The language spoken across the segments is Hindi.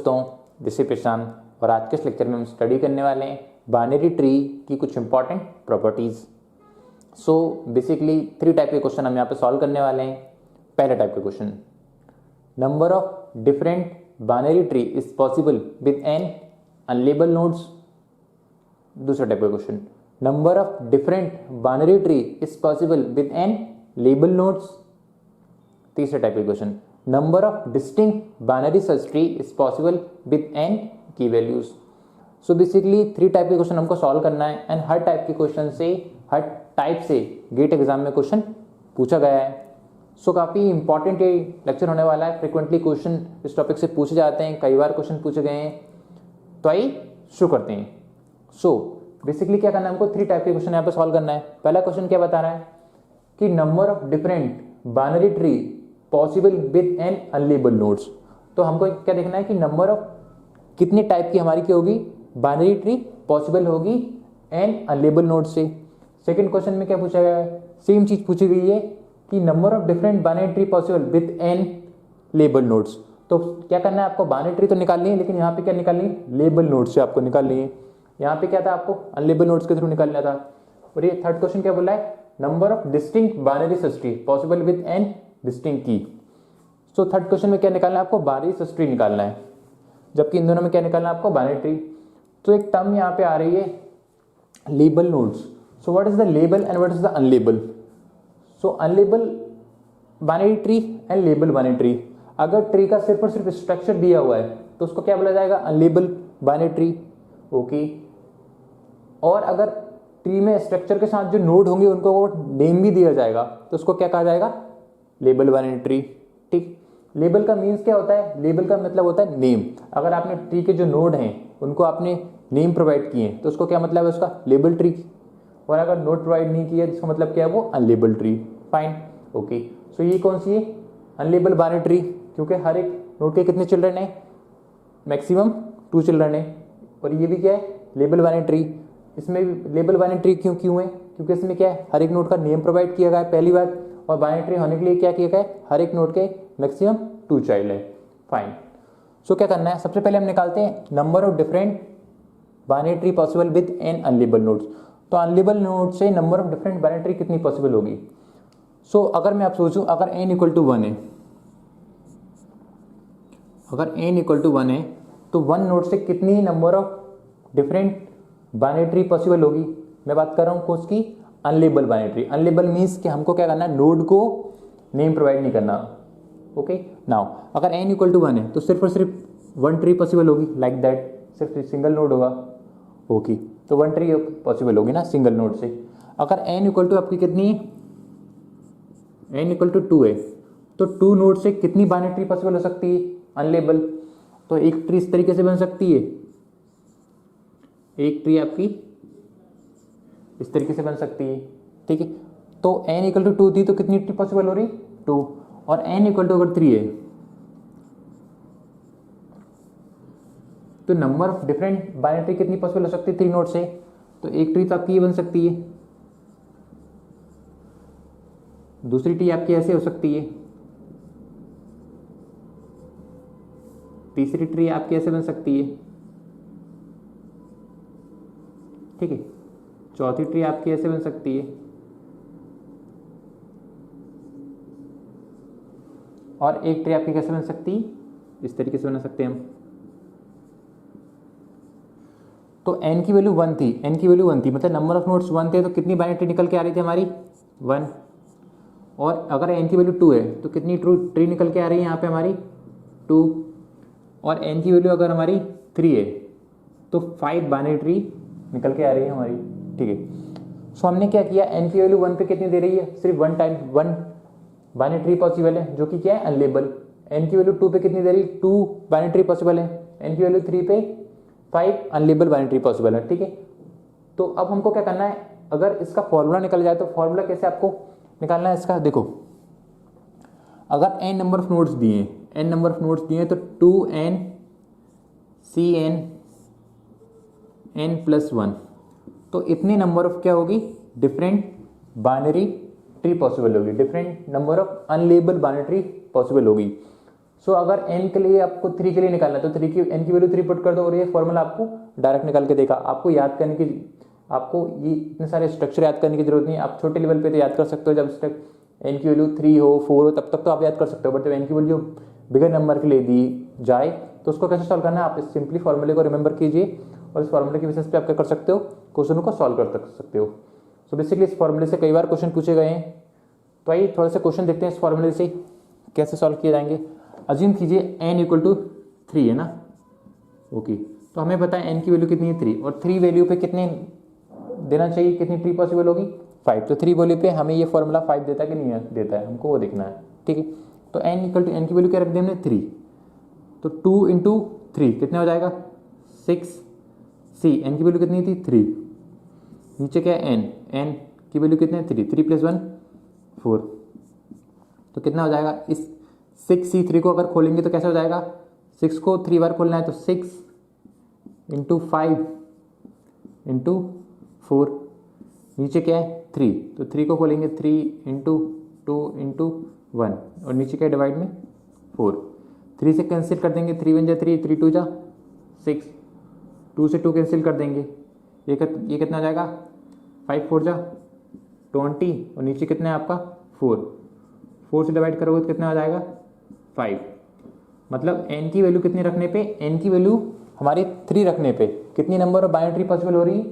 दोस्तों, दिस इज प्रशांत और आज के इस लेक्चर में हम स्टडी करने वाले हैं बाइनरी ट्री की कुछ इंपॉर्टेंट प्रॉपर्टीज। सो बेसिकली 3 टाइप के क्वेश्चन हम यहाँ पे सॉल्व करने वाले हैं। पहला टाइप का question, number of different binary tree is possible with n unlabelled nodes. दूसरा टाइप का question, number of different binary tree is possible with n label nodes. तीसरा टाइप का question, number of distinct binary search tree is possible with n key values. So basically 3 type के क्वेश्चन हमको सॉल्व करना है एंड हर टाइप के क्वेश्चन से, हर टाइप से गेट एग्जाम में क्वेश्चन पूछा गया है। सो काफ़ी इंपॉर्टेंट ये लेक्चर होने वाला है। फ्रिक्वेंटली क्वेश्चन इस टॉपिक से पूछे जाते हैं, कई बार क्वेश्चन पूछे गए हैं, तो आइए शुरू करते हैं। सो बेसिकली क्या करना है हमको, 3 टाइप के क्वेश्चन यहाँ पे सॉल्व करना है। पहला क्वेश्चन क्या बता रहा है कि number of different binary tree possible with n unlabelled nodes. तो हमको क्या देखना है कि नंबर ऑफ कितने टाइप की हमारी क्या होगी, बाइनरी ट्री पॉसिबल होगी एन अनलेबल नोड से। सेकंड क्वेश्चन में क्या पूछा गया है, सेम चीज पूछी गई है कि number of different binary tree possible with n label nodes. तो क्या करना है आपको, बाइनरी ट्री तो निकालनी है, लेकिन यहाँ पे क्या निकालनी है, लेबल नोड से आपको निकालनी है। यहाँ पे क्या था, आपको अनलेबल नोड्स के थ्रू निकालना था। और ये थर्ड क्वेश्चन क्या बोला है, number of distinct binary search tree possible with n distinct key. So third question में क्या निकालना है आपको, बाइनरी सर्च ट्री निकालना है, जबकि इन दोनों में क्या निकालना है आपको, बाइनरी ट्री। तो एक टर्म यहाँ पे आ रही है label nodes. So what is the label and what is the unlabelled. So unlabelled binary tree and label binary tree, अगर ट्री का सिर्फ और सिर्फ स्ट्रक्चर दिया हुआ है तो उसको क्या बोला जाएगा, अनलेबल बाइनरी ट्री। ओके, और अगर ट्री में स्ट्रक्चर के साथ जो नोड होंगे उनको नेम भी दिया जाएगा तो उसको क्या कहा जाएगा, लेबल बाइनरी ट्री। ठीक, लेबल का मीन्स क्या होता है, लेबल का मतलब होता है नेम। अगर आपने ट्री के जो नोड हैं उनको आपने नेम प्रोवाइड किए तो उसको क्या मतलब है उसका, लेबल ट्री। और अगर नोड प्रोवाइड नहीं किया जिसका मतलब क्या है, वो unlabel tree. Fine, okay. So ये कौन सी है, अनलेबल बाइनरी ट्री, क्योंकि हर एक नोड के कितने चिल्ड्रन है, मैक्सिमम 2 चिल्ड्रन है। और ये भी क्या है, लेबल बाइनरी ट्री। इसमें भी लेबल बाइनरी ट्री क्यों है, क्योंकि इसमें क्या है, हर एक नोड का नेम प्रोवाइड किया गया है, पहली बात। और बाइनरी ट्री होने के लिए क्या किया गया है, हर एक नोड के मैक्सिमम 2 चाइल्ड है। फाइन, सो क्या करना है, सबसे पहले हम निकालते हैं number of different binary tree possible with n unlabelled nodes. तो अनलेबल नोड से number of different binary tree कितनी पॉसिबल होगी। सो अगर मैं आप सोचूं, अगर n इक्वल टू 1 है, अगर n इक्वल टू 1 है तो 1 नोड से कितनी number of different binary tree possible होगी। मैं बात कर रहा हूँ उसकी unlabelled binary tree. Unlabelled means कि हमको क्या करना है, नोड को नेम प्रोवाइड नहीं करना। ओके, नाउ अगर n इक्वल टू 1 है तो सिर्फ और सिर्फ 1 ट्री पॉसिबल होगी, लाइक दैट, सिर्फ सिंगल नोड होगा। ओके, तो 1 ट्री पॉसिबल होगी ना सिंगल नोड से। अगर n इक्वल टू आपकी कितनी, n इक्वल टू 2 है तो 2 नोड से कितनी बाइनरी ट्री पॉसिबल हो सकती है, अनलेबल। तो एक ट्री इस तरीके से बन सकती है, एक ट्री आपकी इस तरीके से बन सकती है। ठीक है, तो n इक्वल टू 2 थी तो कितनी ट्री पॉसिबल हो रही, 2। और n इक्वल टू अगर 3 है तो number of different binary tree कितनी पॉसिबल हो सकती है 3 नोड से। तो एक ट्री तो आपकी ये बन सकती है, दूसरी ट्री आपकी ऐसे हो सकती है, तीसरी ट्री आपकी ऐसे बन सकती है। ठीक है, चौथी ट्री आपकी ऐसे बन सकती है, और एक ट्री आपकी कैसे बन सकती है, इस तरीके से बना सकते हैं हम। तो n की वैल्यू 1 थी, n की वैल्यू 1 थी, मतलब नंबर ऑफ नोड्स 1 थे, तो कितनी बाइनरी ट्री निकल के आ रही थी हमारी, 1। और अगर n की वैल्यू 2 है तो कितनी ट्री निकल के आ रही है यहाँ पे हमारी, 2। और n की वैल्यू अगर हमारी 3 है तो 5 बाइनरी ट्री निकल के आ रही है हमारी। ठीक है, सो हमने क्या किया, n की वैल्यू 1 पे कितनी दे रही है, सिर्फ 1 टाइम 1 बाइनरी ट्री पॉसिबल है, जो कि क्या है, अनलेबल। n की वैल्यू 2 पे कितनी दे रही, 2 बाइनरी ट्री पॉसिबल है। n की वैल्यू 3 पे 5 अनलेबल बाइनरी ट्री पॉसिबल है। ठीक है, तो अब हमको क्या करना है, अगर इसका फॉर्मूला निकल जाए तो फॉर्मूला कैसे आपको निकालना है इसका, देखो अगर n नंबर ऑफ नोड्स दिए हैं, n नंबर ऑफ नोड्स दिए हैं तो 2n cn n प्लस 1, तो इतने नंबर ऑफ क्या होगी, डिफरेंट बाइनरी ट्री पॉसिबल होगी, different number of unlabelled binary tree possible होगी। सो अगर n के लिए आपको 3 के लिए निकालना है तो 3 की n की वैल्यू 3 पुट कर दो और ये फॉर्मूला आपको डायरेक्ट निकाल के देगा। आपको याद करने की, आपको ये इतने सारे स्ट्रक्चर याद करने की जरूरत नहीं है। आप छोटे लेवल पे तो याद कर सकते हो, जब n की वैल्यू 3 हो 4 हो तब तक तो आप याद कर सकते हो, बट जब n की वैल्यू बिगर नंबर के लिए दी जाए तो उसको कैसे सॉल्व करना है, आप इस सिंपली फॉर्मूले को रिमेंबर कीजिए और इस फॉर्मूले की बेसिस पे आप क्या कर सकते हो, क्वेश्चन को सॉल्व कर सकते हो। सो बेसिकली इस फॉर्मूले से कई बार क्वेश्चन पूछे गए हैं, तो आइए थोड़ा सा क्वेश्चन देखते हैं इस फॉर्मूले से कैसे सॉल्व किए जाएंगे। अज्यूम कीजिए n इक्वल टू 3 है ना, ओके। तो हमें पता है n की वैल्यू कितनी है 3, और 3 वैल्यू पे कितने देना चाहिए, कितनी ट्री पॉसिबल होगी 5। तो 3 वैल्यू पे हमें ये फॉर्मूला 5 देता है कि नहीं देता है, हमको वो देखना है, ठीक है। तो n इक्वल टू n की वैल्यू क्या रख दी हमने 3, तो 2 इंटू 3 कितना हो जाएगा 6। सी n की वैल्यू कितनी थी 3, नीचे क्या है n की वैल्यू कितनी है 3, 3 + 1 4, तो कितना हो जाएगा, इस 6c3 को अगर खोलेंगे तो कैसे हो जाएगा, 6 को 3 बार खोलना है तो 6 इंटू 5 इंटू 4, नीचे क्या है 3, तो 3 को खोलेंगे 3 इंटू 2 इंटू 1, और नीचे क्या है डिवाइड में 4, 3 से कैंसिल कर देंगे, 3 1 जा 3, 3 2 जा 6, 2 से 2 कैंसिल कर देंगे, ये कितना हो जाएगा 5 4 जा 20, और नीचे कितना है आपका 4 से डिवाइड करोगे तो कितना आ जाएगा 5। मतलब n की वैल्यू कितनी रखने पे, n की वैल्यू हमारी 3 रखने पे कितनी नंबर ऑफ बाइनरी पॉसिबल हो रही है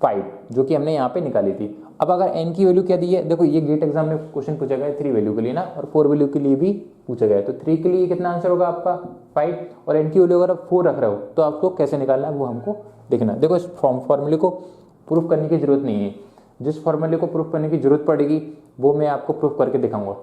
5, जो कि हमने यहाँ पे निकाली थी। अब अगर n की वैल्यू क्या दी है, देखो ये गेट एग्जाम में क्वेश्चन पूछा गया है 3 वैल्यू के लिए ना, और 4 वैल्यू के लिए भी पूछा गया है। तो 3 के लिए कितना आंसर होगा आपका 5, और n की वैल्यू अगर आप 4 रख रहे हो तो आपको कैसे निकालना है वो हमको देखना है। देखो इस फॉर्मूले को प्रूफ करने की जरूरत नहीं है, जिस फॉर्मूले को प्रूफ करने की जरूरत पड़ेगी वो मैं आपको प्रूफ करके दिखाऊंगा।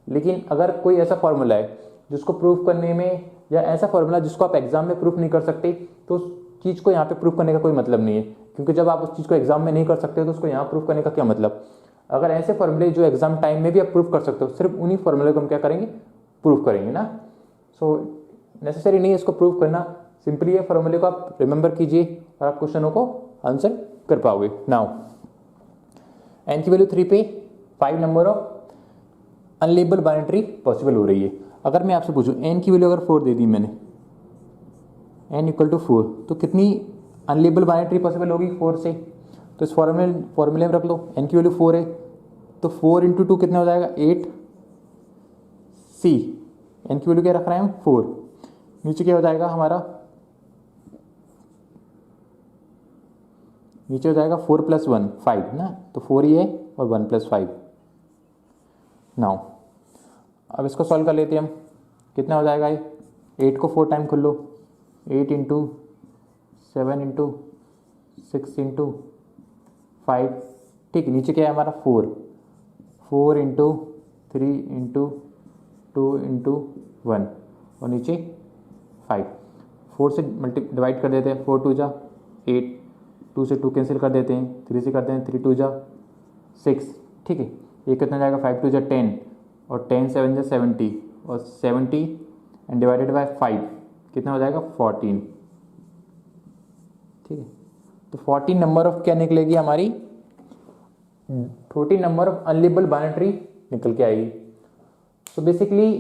लेकिन अगर कोई ऐसा फॉर्मूला है जिसको प्रूफ करने में, या ऐसा फॉर्मूला जिसको आप एग्जाम में प्रूफ नहीं कर सकते, तो उस चीज़ को यहाँ पे प्रूफ करने का कोई मतलब नहीं है, क्योंकि जब आप उस चीज़ को एग्जाम में नहीं कर सकते तो उसको यहाँ प्रूफ करने का क्या मतलब। अगर ऐसे फॉर्मूले जो एग्जाम टाइम में भी आप प्रूफ कर सकते हो, सिर्फ उन्हीं फॉर्मूले को हम क्या करेंगे प्रूफ करेंगे ना। सो नेसेसरी नहीं है इसको प्रूफ करना, सिंपली ये फॉर्मूले को आप रिमेंबर कीजिए और आप क्वेश्चनों को आंसर कर पाओगे। नाउ n की वैल्यू 3 पे 5 number of unlabelled binary possible हो रही है। अगर मैं आपसे पूछूं n की वैल्यू अगर 4 दे दी मैंने, n इक्वल टू 4, तो कितनी अनलेबल बाइनरी पॉसिबल होगी 4 से, तो इस फॉर्मूले में रख लो। n की वैल्यू 4 है तो 4 इंटू 2 कितना हो जाएगा 8, c n की वैल्यू क्या रख रहे हैं हम 4, नीचे क्या हो जाएगा हमारा, नीचे हो जाएगा 4 + 1 5 ना, तो 4 ही है और 1 + 5। नाउ अब इसको सॉल्व कर लेते हैं हम, कितना हो जाएगा ये, 8 को 4 टाइम खोल लो, 8 इंटू 7 इंटू 6 इंटू 5, ठीक। नीचे क्या है हमारा 4 इंटू 3 इंटू 2 इंटू 1, और नीचे 5, 4 से डिवाइड कर देते हैं, 4 2 जा 8, 2 से 2 कैंसिल कर देते हैं, 3 से करते हैं 3 2 जा 6, ठीक है। ये कितना जाएगा 5 2 जा 10, और 10 7 जा 70, और 70 एंड डिवाइडेड बाय 5 कितना हो जाएगा 14, ठीक है। तो 14 नंबर ऑफ क्या निकलेगी हमारी, 14 नंबर ऑफ अनलेबल बाइनरी निकल के आएगी। तो बेसिकली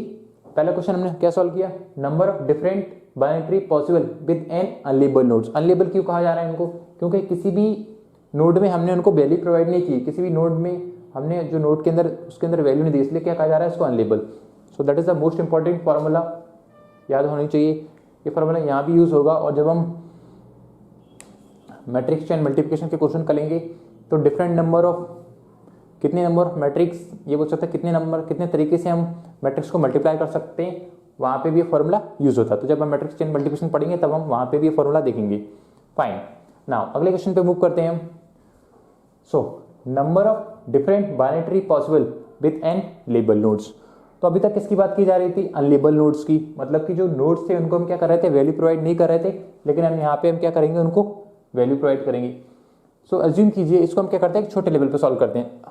पहला क्वेश्चन हमने क्या सॉल्व किया, number of different binary possible with n unlabelled nodes. Unlabelled क्यों कहा जा रहा है इनको, क्योंकि किसी भी नोड में हमने उनको वैल्यू प्रोवाइड नहीं की, किसी भी नोड में हमने जो नोड के अंदर उसके अंदर वैल्यू नहीं दी, इसलिए क्या कहा जा रहा है इसको unlabelled. So that is the most important formula, याद होनी चाहिए। ये फार्मूला यहाँ भी यूज होगा, और जब हम मैट्रिक्स चेन मल्टीप्लिकेशन के क्वेश्चन करेंगे तो डिफरेंट नंबर ऑफ, कितने नंबर ऑफ मैट्रिक्स, ये बोल सकते हैं कितने तरीके से हम मैट्रिक्स को मल्टीप्लाई कर सकते हैं, वहाँ पे भी ये फॉर्मूला यूज होता है। तो जब हम मैट्रिक्स चेन मल्टीप्लिकेशन पढ़ेंगे तब हम वहाँ पे भी ये फॉर्मूला देखेंगे। फाइन, नाउ अगले क्वेश्चन पे मूव करते हैं हम। So number of different binary possible with n label nodes. तो अभी तक किसकी बात की जा रही थी, अनलेबल नोड्स की, मतलब कि जो नोड्स थे उनको हम क्या कर रहे थे, वैल्यू प्रोवाइड नहीं कर रहे थे, लेकिन हम यहाँ पे हम क्या करेंगे, उनको वैल्यू प्रोवाइड करेंगे। सो अज्यूम कीजिए, इसको हम क्या करते हैं, एक छोटे लेवल पे सॉल्व करते हैं।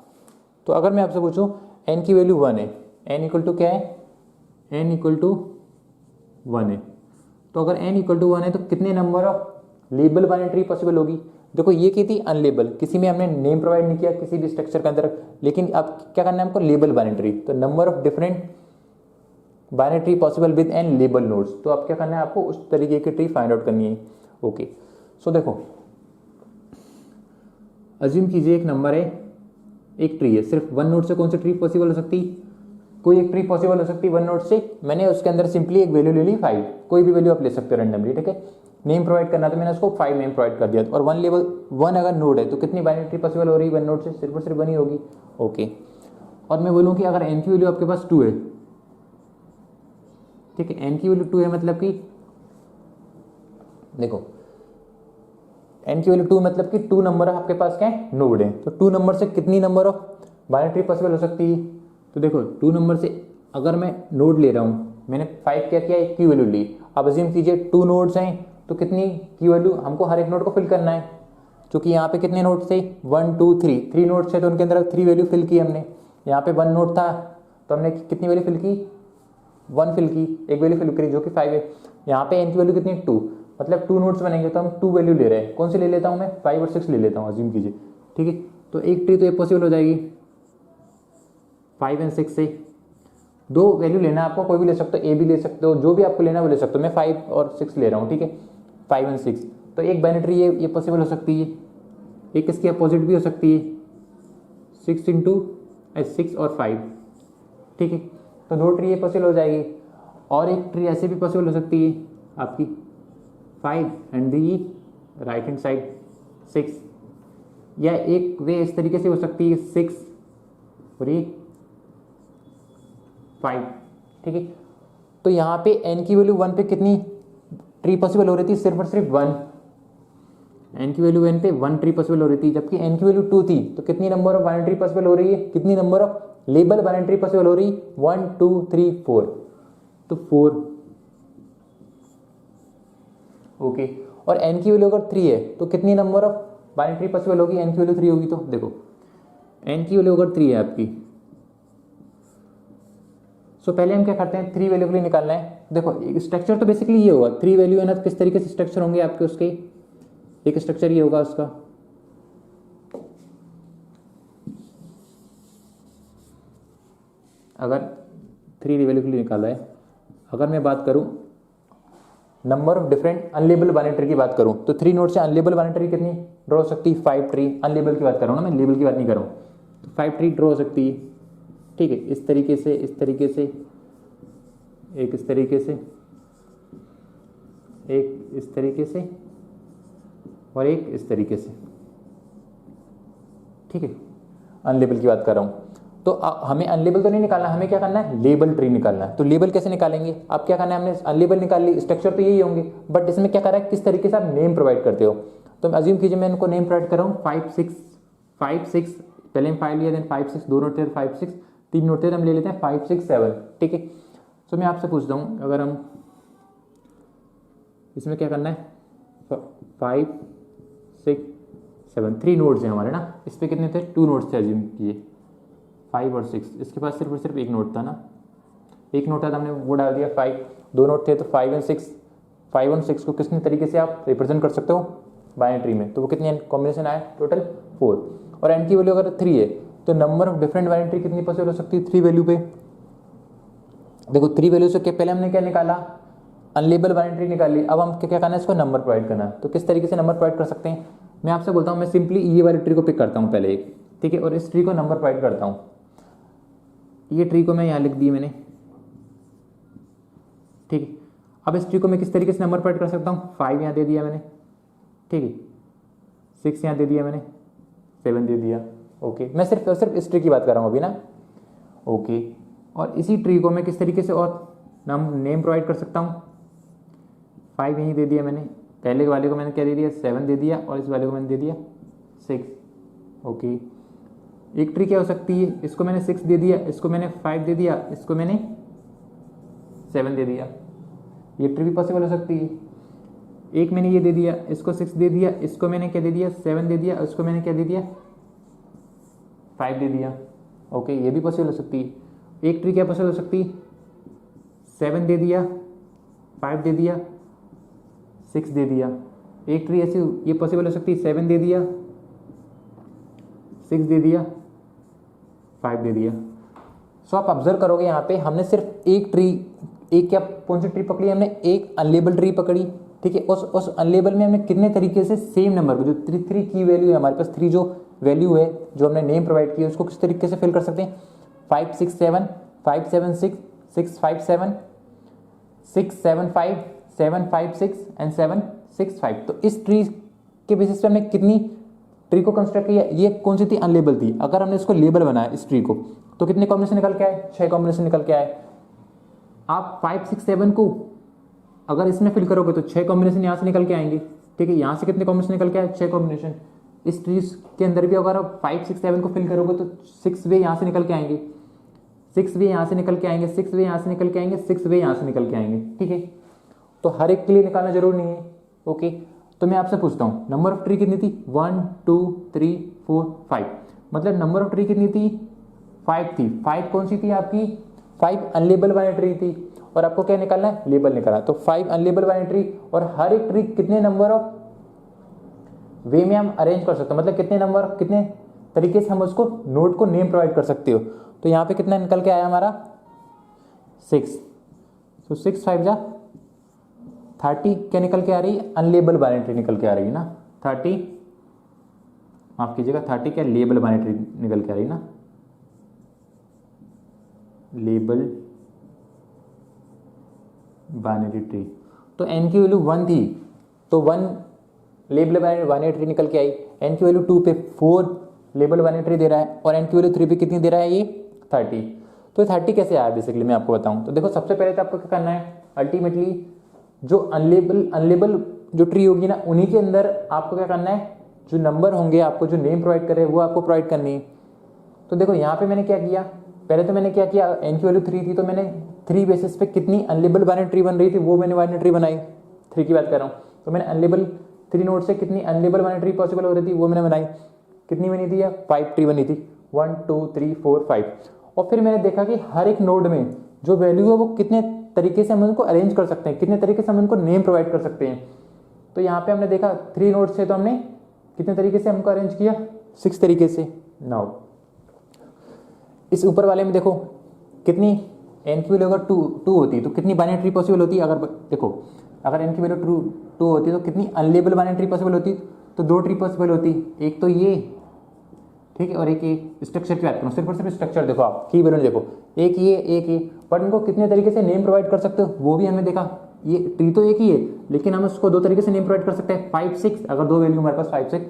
तो अगर मैं आपसे पूछूं n की वैल्यू 1 है, n इक्वल टू क्या है, n इक्वल टू 1 है, तो अगर n इक्वल टू 1 है तो कितने number of label binary possible होगी। देखो ये की थी अनलेबल, किसी में हमने नेम प्रोवाइड नहीं किया किसी भी स्ट्रक्चर के अंदर, लेकिन अब क्या करना है हमको, लेबल बाइनरी। तो number of different binary tree possible with n label nodes. तो अब क्या करना है आपको, उस तरीके की ट्री फाइंड आउट करनी है। ओके, सो देखो अज्यूम कीजिए एक नंबर है, एक ट्री है, सिर्फ वन नोड से कौन सी ट्री पॉसिबल हो सकती, कोई एक ट्री पॉसिबल हो सकती है वन नोड से। मैंने उसके अंदर सिंपली एक वैल्यू ले ली 5, कोई भी वैल्यू आप ले सकते हो रैंडमली, ठीक है। नेम प्रोवाइड करना तो मैंने उसको 5 नेम प्रोवाइड कर दिया, और वन अगर नोड है तो कितनी बाइनरी ट्री पॉसिबल हो रही है वन नोड से, सिर्फ और सिर्फ वन ही होगी। ओके, और मैं बोलूँ कि अगर एन की वैल्यू आपके पास 2 है, ठीक है, एन की वैल्यू 2 है, मतलब कि देखो एन की वैल्यू 2 मतलब कि 2 नंबर आपके पास क्या है, नोड है। तो 2 नंबर से कितनी number of binary tree possible हो सकती है, तो देखो 2 नंबर से अगर मैं नोड ले रहा हूँ, मैंने 5 क्या किया, एक की वैल्यू ली। अब अज्यूम कीजिए 2 नोड्स हैं, तो कितनी की वैल्यू हमको हर एक नोड को फिल करना है, क्योंकि यहाँ पे कितने नोड्स थे 1 2 3 नोड्स थे, तो उनके अंदर 3 वैल्यू फिल की हमने। यहाँ पे 1 नोड था तो हमने कितनी वैल्यू फिल की, 1 फिल की, एक वैल्यू फिल करी जो कि 5 है। यहाँ पे एन की वैल्यू कितनी 2, मतलब 2 नोड्स बनेंगे तो हम 2 वैल्यू ले रहे हैं। कौन सी ले लेता हूँ मैं, 5 और 6 ले लेता हूँ, अज्यूम कीजिए, ठीक है। तो एक ट्री तो ये पॉसिबल हो जाएगी 5 और 6 से। 2 वैल्यू लेना है आपको, कोई भी ले सकते हो, ए भी ले सकते हो, जो भी आपको लेना है वो ले सकते हो। मैं 5 और 6 ले रहा हूँ, ठीक है, 5 और 6। तो एक बाइनरी ट्री ये पॉसिबल हो सकती है, एक इसकी अपोजिट भी हो सकती है, 6 इंटू 6 और 5, ठीक है। तो 2 ट्री ये पॉसिबल हो जाएगी, और एक ट्री ऐसे भी पॉसिबल हो सकती है आपकी 5 and the right hand side 6, या एक वे इस तरीके से हो सकती है 6 और ये 5, ठीक है। तो यहाँ पे n की वैल्यू 1 पे कितनी ट्री पॉसिबल हो रही थी, सिर्फ और सिर्फ 1। n की वैल्यू 1 पे 1 ट्री पॉसिबल हो रही थी, जबकि n की वैल्यू 2 थी, तो कितनी number of binary tree possible हो रही है, कितनी number of label binary tree possible हो रही, 1 2 3 4, तो 4। ओके, और n की वैल्यू अगर 3 है तो कितनी number of binary tree possible होगी, n की वैल्यू 3 होगी। तो देखो n की वैल्यू अगर 3 है आपकी, सो पहले हम क्या करते हैं, 3 वैल्यू के लिए निकालना है। देखो स्ट्रक्चर तो बेसिकली ये होगा, 3 वैल्यू है ना, तो किस तरीके से स्ट्रक्चर होंगे आपके उसके, एक स्ट्रक्चर ये होगा उसका, अगर 3 वैल्यू के लिए निकाला है। अगर मैं बात करूं number of different unlabelled binary tree की बात करूं, तो 3 नोड से अनलेबल बाइनरी ट्री कितनी ड्रॉ हो सकती है, 5 ट्री। अनलेबल की बात कर रहा हूं ना मैं, लेबल की बात नहीं कर रहा हूं। तो 5 ट्री ड्रॉ हो सकती है, ठीक है, इस तरीके से, इस तरीके से, एक इस तरीके से, एक इस तरीके से, और एक इस तरीके से, ठीक है। अनलेबल की बात कर रहा हूं। तो हमें अनलेबल तो नहीं निकालना, हमें क्या करना है, लेबल ट्री निकालना है। तो लेबल कैसे निकालेंगे, अब क्या करना है, हमने अनलेबल निकाल ली, स्ट्रक्चर तो यही होंगे, बट इसमें क्या कर रहा है, किस तरीके से आप नेम प्रोवाइड करते हो। तो अज्यूम कीजिए मैं इनको नेम प्रोवाइड कर रहा हूँ 5 6, पहले हम 5 लिया, देन 5 6, 2 नोट थे 5 6, 3 नोट थे, हम ले लेते हैं 5 6 7, ठीक है। तो मैं आपसे पूछता हूँ, अगर हम इसमें क्या करना है, 5 6 7, 3 नोड्स हैं हमारे ना, इस पर कितने थे, 2 नोड्स थे, अज्यूम कीजिए 5 और 6, इसके पास सिर्फ और सिर्फ एक नोट था ना, एक नोट था तो हमने वो डाल दिया 5, 2 नोट थे तो 5 और 6, 5 और 6 को कितने तरीके से आप रिप्रेजेंट कर सकते हो बाइनरी ट्री में, तो वो कितनी कॉम्बिनेशन आया, टोटल 4। और n की वैल्यू अगर 3 है तो number of different binary tree कितनी पॉसिबल हो सकती है 3 वैल्यू पे। देखो 3 वैल्यू से पहले हमने क्या निकाला, अनलेबल बाइनरी ट्री निकाली। अब हम क्या करना है, इसको नंबर प्रोवाइड करना है। तो किस तरीके से नंबर प्रोवाइड कर सकते हैं, मैं आपसे बोलता हूँ, मैं सिंपली ये वाली ट्री को पिक करता हूँ पहले एक, ठीक है, और इस ट्री को नंबर प्रोवाइड करता हूँ। ये ट्री को मैं यहाँ लिख दी मैंने, ठीक है। अब इस ट्री को मैं किस तरीके से नंबर प्रोवाइड कर सकता हूँ, 5 यहाँ दे दिया मैंने, ठीक है, 6 यहाँ दे दिया मैंने, 7 दे दिया, ओके। मैं सिर्फ और सिर्फ इस ट्री की बात कर रहा हूँ अभी ना, ओके। और इसी ट्री को मैं किस तरीके से और नेम प्रोवाइड कर सकता हूँ, 5 यहीं दे दिया मैंने, पहले वाले को मैंने क्या दे दिया, 7 दे दिया, और इस वाले को मैंने दे दिया 6, ओके। एक ट्री क्या हो सकती है, इसको मैंने 6 दे दिया, इसको मैंने 5 दे दिया, इसको मैंने 7 दे दिया, ये ट्री भी पॉसिबल हो सकती है। एक मैंने ये दे दिया, इसको 6 दे दिया, इसको मैंने क्या दे दिया, 7 दे दिया, इसको मैंने क्या दे दिया, 5 दे दिया, ओके, ये भी पॉसिबल हो सकती है। एक ट्री क्या पॉसिबल हो सकती है, 7 दे दिया, 5 दे दिया, 6 दे दिया। एक ट्री ऐसी ये पॉसिबल हो सकती है, 7 दे दिया, 6 दे दिया, 5 दे दिया। सो आप ऑब्जर्व करोगे यहाँ पे हमने सिर्फ एक ट्री, एक क्या कौन सी ट्री पकड़ी हमने, एक अनलेबल ट्री पकड़ी, ठीक है। उस अनलेबल में हमने कितने तरीके से सेम नंबर को, जो थ्री की वैल्यू है हमारे पास, थ्री जो वैल्यू है जो हमने नेम प्रोवाइड किया, उसको किस तरीके से फिल कर सकते हैं, 5 6 7 5 7 6 6 5 7 6 7 5 7 5 6 एंड 7 6 5। तो इस ट्री के बेसिस पे हमने कितनी ट्री को कंस्ट्रक्ट किया, ये कौन सी थी, अनलेबल थी। अगर हमने इसको लेबल बनाया इस ट्री को, तो कितने कॉम्बिनेशन निकल के आए, 6 कॉम्बिनेशन निकल के आए। आप 5 6 7 को अगर इसमें फिल करोगे तो 6 कॉम्बिनेशन यहाँ से निकल के आएंगे, ठीक है। यहाँ से कितने कॉम्बिनेशन निकल के आए, 6 कॉम्बिनेशन। इस ट्री के अंदर भी अगर आप 5 6 7 को फिल करोगे तो 6 वे यहाँ से निकल के आएंगे, 6 वे यहाँ से निकल के आएंगे, 6 वे यहाँ से निकल के आएंगे, 6 वे यहाँ से निकल के आएंगे, ठीक है। तो हर एक के लिए निकालना जरूरी नहीं है, ओके। तो मैं आपसे पूछता हूँ नंबर ऑफ ट्री कितनी थी, 1 2 3 4 5, मतलब नंबर ऑफ ट्री कितनी थी, 5 थी। 5 कौन सी थी आपकी, 5 अनलेबल बाइनरी ट्री थी, और आपको क्या निकालना है, लेबल निकालना। तो 5 अनलेबल बाइनरी ट्री, और हर एक ट्री कितने नंबर ऑफ वे में हम अरेंज कर सकते हो, मतलब कितने नंबर, कितने तरीके से हम उसको नोड को नेम प्रोवाइड कर सकते हो। तो यहाँ पे कितना निकल के आया हमारा, 6। तो 6 5 जा 30 क्या निकल के आ रही है, अनलेबल बाइनरी निकल के आ रही है ना, 30, माफ कीजिएगा 30 क्या लेबल बाइनरी निकल के आ रही है ना, लेबल बाइनरी ट्री। तो n की वैल्यू 1 थी, तो 1 लेबल बाइनरी ट्री निकल के आई। n की वैल्यू 2 पे 4 लेबल बाइनरी ट्री दे रहा है, और n की वैल्यू 3 पे कितनी दे रहा है, ये 30। तो 30 कैसे आया बेसिकली मैं आपको बताऊं। तो देखो सबसे पहले तो आपको क्या करना है, अल्टीमेटली जो अनलेबल जो ट्री होगी ना, उन्हीं के अंदर आपको क्या करना है, जो नंबर होंगे आपको जो नेम प्रोवाइड कर रहे हैं वो आपको प्रोवाइड करनी है। तो देखो यहाँ पे मैंने क्या किया, पहले तो मैंने क्या किया, n की वैल्यू 3 थी, तो मैंने 3 बेसिस पे कितनी अनलेबल बाइनरी ट्री बन रही थी वो मैंने बाइनरी ट्री बनाई, 3 की बात कर रहा हूँ। तो मैंने अनलेबल 3 नोड से कितनी अनलेबल बाइनरी ट्री पॉसिबल हो रही थी वो मैंने बनाई, कितनी बनी थी, 5 ट्री बनी थी, 1 2 3 4 5। और फिर मैंने देखा कि हर एक नोड में जो वैल्यू है वो कितने तरीके से हम उनको अरेंज कर सकते हैं, कितने तरीके से हम उनको नेम प्रोवाइड कर सकते हैं। तो यहाँ पे हमने देखा 3 नोड से, तो हमने कितने तरीके से हमको अरेंज किया, 6 तरीके से। नाउ इस ऊपर वाले में देखो कितनी n की वैल्यू अगर 2 होती तो कितनी बाइनरी ट्री पॉसिबल होती, अगर देखो अगर n की वैल्यू 2 होती तो कितनी अनलेबल बाइनरी ट्री पॉसिबल होती, तो 2 ट्री पॉसिबल होती, एक तो ये, ठीक है, और एक स्ट्रक्चर की बात करूँ, सिर्फ और सिर्फ स्ट्रक्चर देखो, आप की वैल्यू देखो, एक ये, बट इनको कितने तरीके से नेम प्रोवाइड कर सकते हो वो भी हमने देखा। ये ट्री तो एक ही है, लेकिन हम उसको 2 तरीके से नेम प्रोवाइड कर सकते हैं, 5 6, अगर 2 वैल्यू हमारे पास 5 6,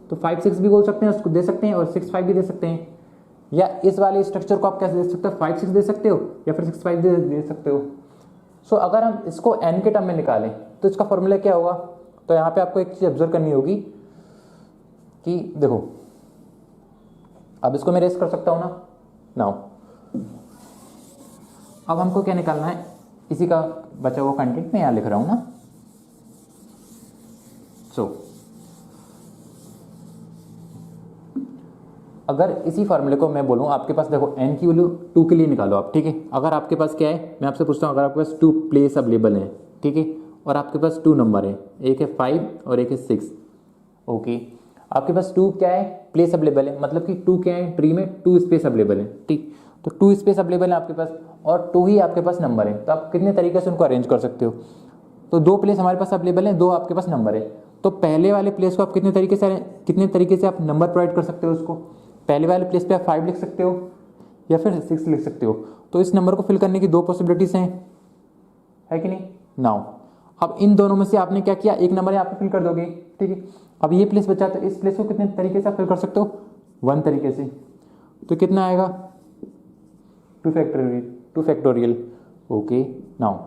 तो 5 6 भी बोल सकते हैं, उसको दे सकते हैं, और 6 5 भी दे सकते हैं। या इस वाले स्ट्रक्चर को आप कैसे दे सकते हो, 5 6 दे सकते हो, या फिर 6 5 दे सकते हो। सो अगर हम इसको n के टर्म में निकालें तो इसका फॉर्मूला क्या होगा। तो यहाँ पे आपको एक चीज ऑब्जर्व करनी होगी कि देखो, अब इसको मैं रेस कर सकता हूं ना, नाउ अब हमको क्या निकालना है, इसी का बचा हुआ कंटेंट मैं यहाँ लिख रहा हूं ना। सो अगर इसी फॉर्मूले को मैं बोलूं, आपके पास देखो n की वैल्यू 2 के लिए निकालो आप, ठीक है। अगर आपके पास क्या है, मैं आपसे पूछता हूं, अगर आपके पास 2 प्लेस अवेलेबल है, ठीक है, और आपके पास 2 नंबर है, एक है 5 और एक है 6, ओके। आपके पास 2 क्या है, प्लेस अवेलेबल है, मतलब कि 2 क्या है, ट्री में 2 स्पेस अवेलेबल है, ठीक। तो 2 स्पेस अवेलेबल है आपके पास, और 2 ही आपके पास नंबर है, तो आप कितने तरीके से उनको अरेंज कर सकते हो। तो 2 प्लेस हमारे पास अवेलेबल है, 2 आपके पास नंबर है, तो पहले वाले प्लेस को आप कितने तरीके से आप नंबर प्रोवाइड कर सकते हो उसको। पहले वाले प्लेस पे आप 5 लिख सकते हो या फिर 6 लिख सकते हो। तो इस नंबर को फिल करने की 2 पॉसिबिलिटीज हैं, है कि नहीं। नाउ अब इन दोनों में से आपने क्या किया, एक नंबर यहाँ पे फिल कर दोगे, ठीक है। अब ये प्लेस बचा, तो इस प्लेस को कितने तरीके से आप फिल कर सकते हो, 1 तरीके से। तो कितना आएगा, 2 फैक्टोरियल, ओके। नाउ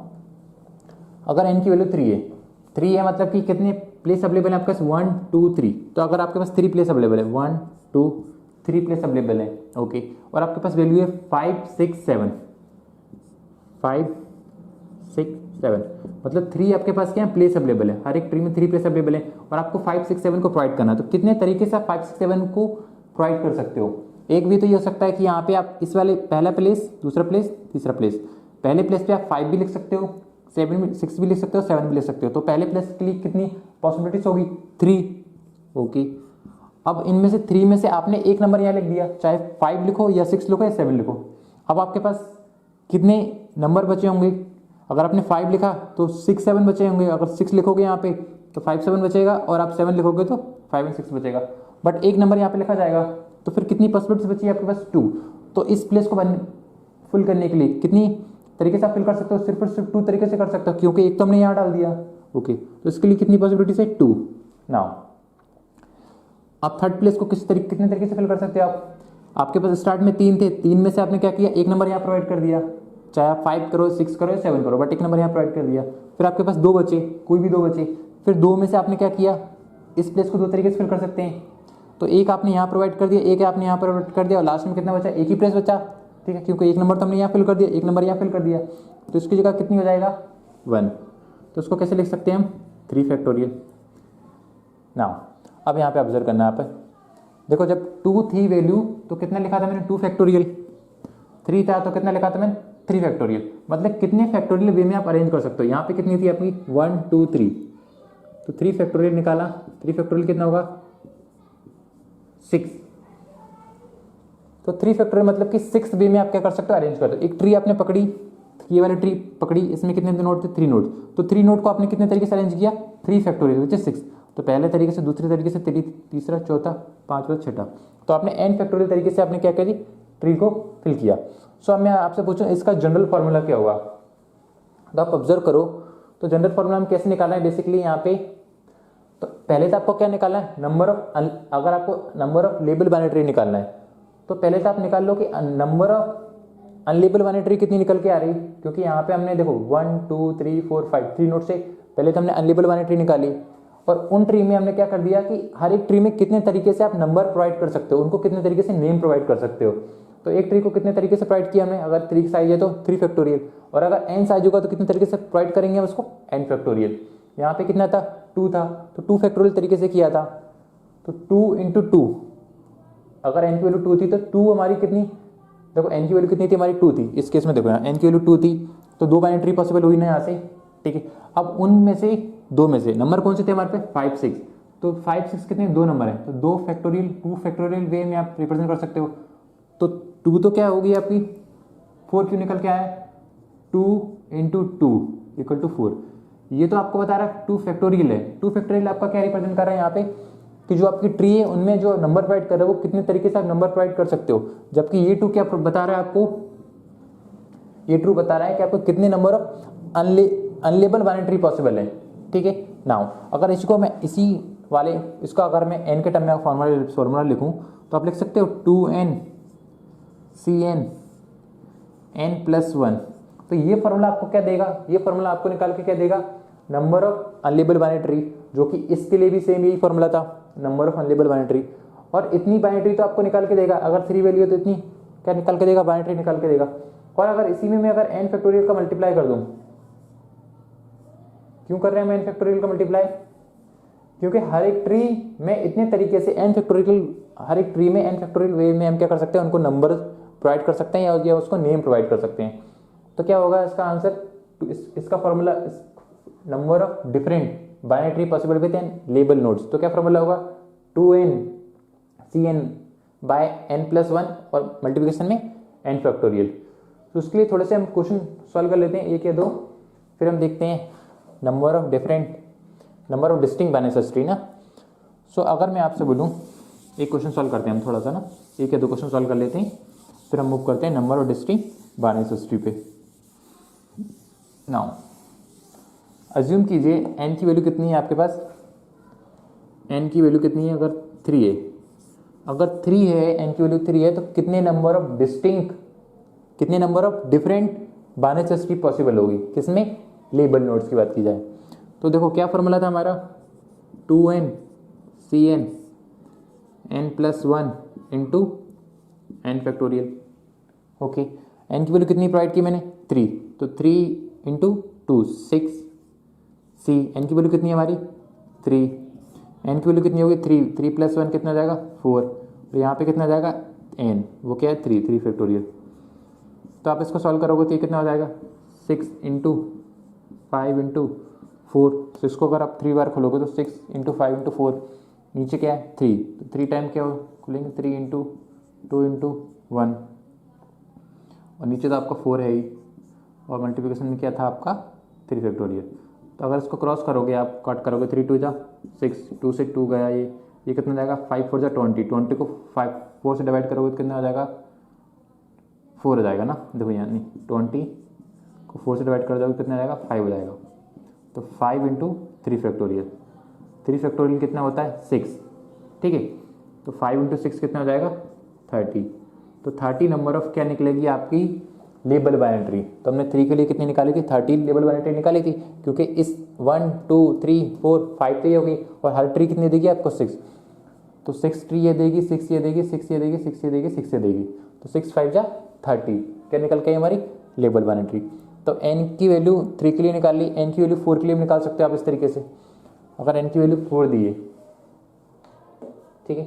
अगर n की वैल्यू 3 है, मतलब कि कितने प्लेस अवेलेबल है आपके पास, 1 2 3। तो अगर आपके पास 3 प्लेस अवेलेबल है, 1 2 3 प्लेस अवेलेबल है, ओके। और आपके पास वैल्यू है 5 6 7, 5 6 7, मतलब 3 आपके पास क्या है, प्लेस अवेलेबल है, हर एक ट्री में 3 प्लेस अवेलेबल है, और आपको 5 6 7 को प्रोवाइड करना है। तो कितने तरीके से आप 5 6 7 को प्रोवाइड कर सकते हो। एक भी तो ये हो सकता है कि यहाँ पे आप इस वाले पहला प्लेस, दूसरा प्लेस, तीसरा प्लेस, पहले प्लेस पे आप 5 भी लिख सकते हो, 6 भी लिख सकते हो, 7 भी लिख सकते हो। तो पहले प्लेस के लिए कितनी पॉसिबिलिटीज होगी, 3, ओके। अब इनमें से 3 में से आपने एक नंबर यहाँ लिख दिया, चाहे 5 लिखो या 6 लिखो या 7 लिखो। अब आपके पास कितने नंबर बचे होंगे? अगर आपने 5 लिखा तो 6 7 बचे होंगे। अगर 6 लिखोगे यहाँ पे तो 5 7 बचेगा, और आप 7 लिखोगे तो 5 और 6 बचेगा। बट एक नंबर यहाँ पे लिखा जाएगा, तो फिर कितनी पॉसिबिलिटीज बची है आपके पास? 2। तो इस प्लेस को फुल करने के लिए कितनी तरीके से आप फिल कर सकते हो? सिर्फ और सिर्फ 2 तरीके से कर सकते हो, क्योंकि एक तो हमने यहाँ डाल दिया। ओके, तो इसके लिए कितनी पॉसिबिलिटीज है? 2। नाउ आप थर्ड प्लेस को कितने तरीके से फिल कर सकते हो आप? आपके पास स्टार्ट में 3 थे, 3 में से आपने क्या किया? एक नंबर यहाँ प्रोवाइड कर दिया, चाहे आप 5 करो, 6 करो या 7 करो, बट एक नंबर यहाँ प्रोवाइड कर दिया। फिर आपके पास 2 बचे, कोई भी 2 बचे। फिर 2 में से आपने क्या किया? इस प्लेस को 2 तरीके से फिल कर सकते हैं। तो एक आपने यहाँ प्रोवाइड कर दिया, एक आपने यहाँ प्रोवाइड कर दिया, और लास्ट में कितना बचा? एक ही प्लेस बचा, ठीक है, क्योंकि एक नंबर तो हमने यहाँ फिल कर दिया, एक नंबर यहाँ फिल कर दिया, तो इसकी जगह कितनी हो जाएगा? 1। तो इसको कैसे लिख सकते हैं हम? 3 फैक्टोरियल। नाउ अब यहाँ पे ऑब्जर्व करना है आप, देखो जब 2 थी वैल्यू तो कितना लिखा था मैंने? 2 फैक्टोरियल। 3 था तो कितना लिखा था मैंने? 3 फैक्टोरियल। मतलब कितने फैक्टोरियल वे में आप अरेंज कर सकते हो। यहाँ पे कितनी थी आपकी? 1 2 3, तो 3 फैक्टोरियल निकाला। 3 फैक्टोरियल कितना होगा? 6। तो 3 फैक्टोरियल मतलब कि 6 वे में आप क्या कर सकते हो? अरेंज कर दो। एक ट्री आपने पकड़ी, ये वाली ट्री पकड़ी, इसमें कितने नोड थे? 3 नोड। तो 3 नोड को आपने कितने तरीके से अरेंज किया? 3 फैक्टोरियल विच इज 6। तो पहले तरीके से, दूसरे तरीके से, तीसरा, चौथा, पांचवा, छठा, तो आपने n फैक्टोरियल तरीके से आपने क्या करी? ट्री को फिल किया। सो अब मैं आपसे पूछूं इसका जनरल फॉर्मूला क्या होगा? तो आप ऑब्जर्व करो, तो जनरल फॉर्मूला हम कैसे निकालना है बेसिकली यहाँ पे? तो पहले तो आपको क्या निकालना है? नंबर ऑफ, अगर आपको number of label binary tree निकालना है तो पहले तो आप निकाल लो कि number of unlabelled binary tree कितनी निकल के आ रही, क्योंकि यहाँ पे हमने देखो 1 2 3 4 5 3 नोड से पहले तो हमने अनलेबल बाइनरी ट्री निकाली, और उन ट्री में हमने क्या कर दिया कि हर एक ट्री में कितने तरीके से आप नंबर प्रोवाइड कर सकते हो, उनको कितने तरीके से नेम प्रोवाइड कर सकते हो। तो एक ट्री को कितने तरीके से प्रोवाइड किया हमने? अगर 3 साइज है तो 3 फैक्टोरियल, और अगर n साइज होगा तो कितने तरीके से प्रोवाइड करेंगे हम उसको? n factorial. यहाँ पे कितना था? 2 था, तो 2 फैक्टोरियल तरीके से किया था। तो 2 इंटू 2, अगर n की वैल्यू 2 थी तो 2 हमारी कितनी? देखो n की वैल्यू कितनी थी हमारी? 2 थी। इस केस में देखो यहाँ n की वैल्यू 2 थी, तो 2 बाइनरी ट्री पॉसिबल हुई ना यहाँ से, ठीक है। अब उनमें से 2 में से नंबर कौन से थे हमारे पे? 5 6। तो 5 6 कितने? 2 नंबर है, तो 2 फैक्टोरियल वे में आप रिप्रेजेंट कर सकते हो। तो 2 तो क्या होगी आपकी? 4 क्यों निकल के आया? 2 इंटू 2 इक्वल टू 4। ये तो आपको बता रहा है 2 फैक्टोरियल है। 2 फैक्टोरियल आपका क्या रिप्रेजेंट कर रहा है यहाँ पे? कि जो आपकी ट्री है उनमें जो नंबर प्रोवाइड कर रहे हो वो कितने तरीके से आप नंबर प्रोवाइड कर सकते हो। जबकि ये 2 क्या बता रहा है आपको? ये ट्रू बता रहा है कि आपको कितने number of unlabelled binary tree possible है, ठीक है। नाउ अगर इसको मैं इसको अगर मैं n के टर्म में फॉर्मूला लिखूं तो आप लिख सकते हो 2n cn n+1। तो ये फॉर्मूला आपको क्या देगा? ये फॉर्मूला आपको निकाल के क्या देगा? Number of unlabelled binary tree, जो कि इसके लिए भी सेम यही फॉर्मूला था, number of unlabelled binary tree. और इतनी बाइनरी ट्री तो आपको निकाल के देगा। अगर 3 वैल्यू है तो इतनी क्या निकाल के देगा? बाइनरी ट्री निकाल के देगा। और अगर इसी में मैं अगर n फैक्टोरियल का मल्टीप्लाई कर दूं, क्यों कर रहे हैं मैं n फैक्टोरियल का मल्टीप्लाई? क्योंकि हर एक ट्री में इतने तरीके से हर एक ट्री में n फैक्टोरियल वे में हम क्या कर सकते हैं? उनको नंबर प्रोवाइड कर सकते हैं या उसको नेम प्रोवाइड कर सकते हैं। तो क्या होगा इसका आंसर? इसका formula number of different binary tree possible with n label nodes. तो क्या फॉर्मूला होगा? 2n cn बाय n+1 और मल्टीप्लिकेशन में n फैक्टोरियल। तो उसके लिए थोड़े से हम क्वेश्चन सॉल्व कर लेते हैं, 1 या 2, फिर हम देखते हैं number of distinct binary search tree ना। सो अगर मैं आपसे बोलूं एक क्वेश्चन सॉल्व करते हैं हम थोड़ा सा ना, 1 या 2 क्वेश्चन सॉल्व कर लेते हैं, फिर हम मूव करते हैं number of distinct binary search tree पे। नाउ अज्यूम कीजिए n की वैल्यू कितनी है आपके पास? n की वैल्यू कितनी है? अगर 3 है, अगर 3 है, n की वैल्यू 3 है, तो कितने number of different binary search tree possible होगी? किसमें? लेबल नोड्स की बात की जाए तो देखो क्या फॉर्मूला था हमारा? 2n cn n+1 into n factorial. Okay, n की वैल्यू कितनी प्रोवाइड की मैंने? 3, तो 3 इंटू 2 6 c। n की वैल्यू कितनी है हमारी? 3। n की वैल्यू कितनी होगी? 3 + 1 कितना जाएगा? 4। और यहाँ पे कितना जाएगा? n, वो क्या है? 3 फैक्टोरियल। तो आप इसको सॉल्व करोगे तो ये कितना हो जाएगा? 6 इंटू 5 इंटू 4। तो इसको अगर आप 3 बार खोलोगे तो 6 इंटू 5 इंटू 4, नीचे क्या है? 3, तो 3 टाइम क्या हो खुलेंगे? 3 इंटू 2 इंटू 1, और नीचे तो आपका 4 है ही, और मल्टीप्लिकेशन में क्या था आपका 3 फैक्टोरियल। तो अगर इसको क्रॉस करोगे आप, कट करोगे 3 2 जा 6, 2 से 2 गया, ये कितना जाएगा 5 4 जा 20, 20 को 4 से डिवाइड करोगे तो कितना हो जाएगा 4 हो जाएगा ना। देखो यहाँ नहीं, 20 को 4 से डिवाइड कर दोगे कितना हो जाएगा 5 हो जाएगा। तो 5 इंटू 3 फैक्टोरियल, 3 फैक्टोरियल कितना होता है 6, ठीक है। तो 5 इंटू 6 कितना हो जाएगा 30। तो 30 नंबर ऑफ क्या निकलेगी आपकी लेबल बाइनरी। तो हमने 3 के लिए कितनी निकाली थी 30 लेबल बाइनरी निकाली थी, क्योंकि इस 1 2 3 4 5 तो ये होगी, और हर ट्री कितनी देगी आपको 6। तो 6 ट्री ये देगी, 6 ये देगी, 6 ये देगी, 6 ये देगी, 6 ये देगी। तो 6 5 जा 30, क्या निकल के हमारी लेबल बाइनरी। तो n की वैल्यू 3 के लिए निकाल ली, n की वैल्यू 4 के लिए निकाल सकते हो आप इस तरीके से। अगर n की वैल्यू 4 दी है, ठीक है,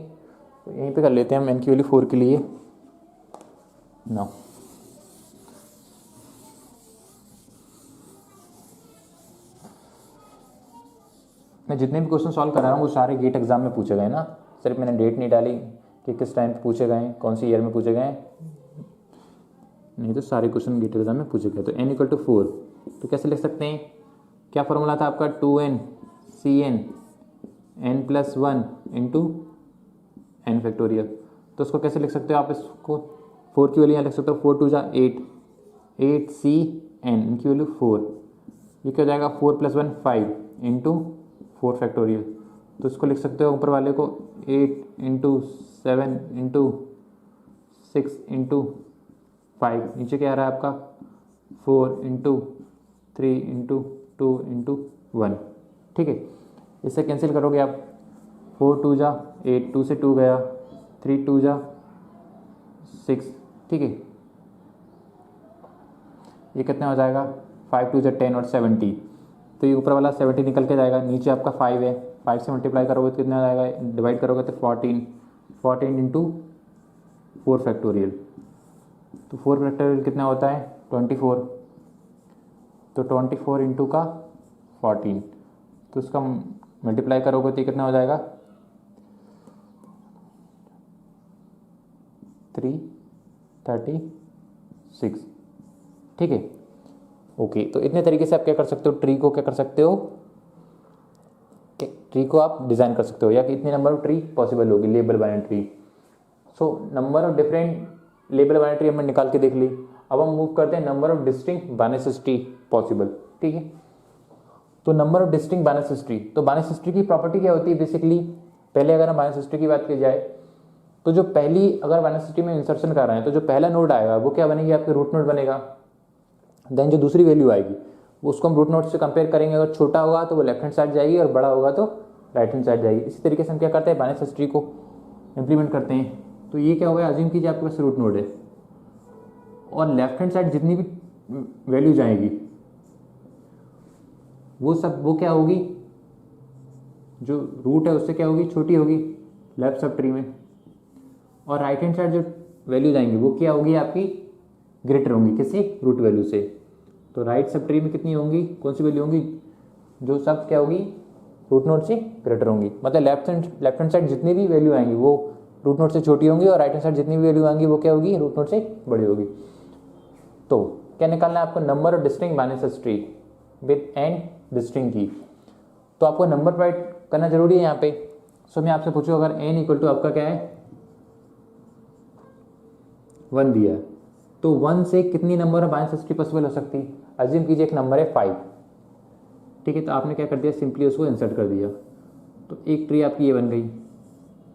तो यहीं पे कर लेते हैं हम n की वैल्यू 4 के लिए ना। मैं जितने भी क्वेश्चन सॉल्व कर रहा हूँ वो सारे गेट एग्जाम में पूछे गए ना, सिर्फ मैंने डेट नहीं डाली कि किस टाइम पे पूछे गए, कौन सी ईयर में पूछे गए, नहीं तो सारे क्वेश्चन गेट एग्जाम में पूछे गए। तो n इक्वल टू 4, तो कैसे लिख सकते हैं, क्या फॉर्मूला था आपका 2n cn n plus 1 into n factorial. तो उसको कैसे लिख सकते हो आप, इसको 4 की वैल्यू यहाँ लिख सकते हो, 4 2 जा 8, 8 cn इनकी वैल्यू 4, ये क्या हो जाएगा 4 प्लस 1 5 इंटू 4 फैक्टोरियल। तो इसको लिख सकते हो ऊपर वाले को 8 इंटू 7 इंटू 6 इंटू 5, नीचे क्या आ रहा है आपका 4 इंटू 3 इंटू 2 इंटू 1, ठीक है। इससे कैंसिल करोगे आप, 4 2 जा 8, 2 से 2 गया, 3 2 जा 6, ठीक है। ये कितना हो जाएगा 5 2 जा 10 और 70, तो ये ऊपर वाला 70 निकल के जाएगा, नीचे आपका 5 है, 5 से मल्टीप्लाई करोगे तो कितना आ जाएगा, डिवाइड करोगे तो 14 इंटू 4 फैक्टोरियल। तो 4 फैक्टोरियल कितना होता है 24, तो 24 इंटू का 14, तो उसका मल्टीप्लाई करोगे तो कितना हो जाएगा 336, ठीक है। ओके, तो इतने तरीके से आप क्या कर सकते हो, ट्री को क्या कर सकते हो, ट्री को आप डिज़ाइन कर सकते हो, या कि इतने नंबर ऑफ ट्री पॉसिबल होगी label binary tree. So number of different label binary tree हमने निकाल के देख ली। अब हम मूव करते हैं number of distinct binary tree possible, ठीक है। तो number of distinct binary tree, तो बाइनरी ट्री की प्रॉपर्टी क्या होती है बेसिकली, पहले अगर हम बाइनरी ट्री की बात की जाए तो जो पहली अगर बाइनरी ट्री में इंसर्शन कर रहे हैं तो जो पहला नोड आएगा वो क्या बनेगी आपके रूट नोड बनेगा। देन जो दूसरी वैल्यू आएगी वो उसको हम रूट नोड से कंपेयर करेंगे, अगर छोटा होगा तो वो लेफ्ट हैंड साइड जाएगी और बड़ा होगा तो राइट हैंड साइड जाएगी। इसी तरीके से हम क्या करते हैं बाइनरी ट्री को इंप्लीमेंट करते हैं। तो ये क्या होगा, अज्यूम कीजिए आपके पास रूट नोड है और लेफ्ट हैंड साइड जितनी भी वैल्यू जाएगी वो क्या होगी, जो रूट है उससे क्या होगी छोटी होगी लेफ्ट सब ट्री में, और राइट हैंड साइड जो वैल्यू जाएंगी वो क्या होगी आपकी ग्रेटर होंगी किसी रूट वैल्यू से। तो राइट सब ट्री में कितनी होंगी, कौन सी वैल्यू होंगी, जो सब क्या होगी रूट नोड से ग्रेटर होंगी। मतलब लेफ्ट हैंड साइड जितनी भी वैल्यू आएंगी वो रूट नोड से छोटी होंगी, और राइट हैंड साइड जितनी भी वैल्यू आएंगी वो क्या होगी रूट नोड से बड़ी होगी। तो क्या निकालना है आपको, number of distinct binary tree with n distinct की। तो आपको नंबर प्रोवाइड करना जरूरी है यहाँ पे। सो मैं आपसे पूछूँ अगर n इक्वल टू आपका क्या है 1 दिया है, तो 1 से कितनी number of binary tree possible हो सकती है। अज्यूम कीजिए एक नंबर है 5, ठीक है। तो आपने क्या कर दिया, सिंपली उसको इंसर्ट कर दिया, तो एक ट्री आपकी ये बन गई,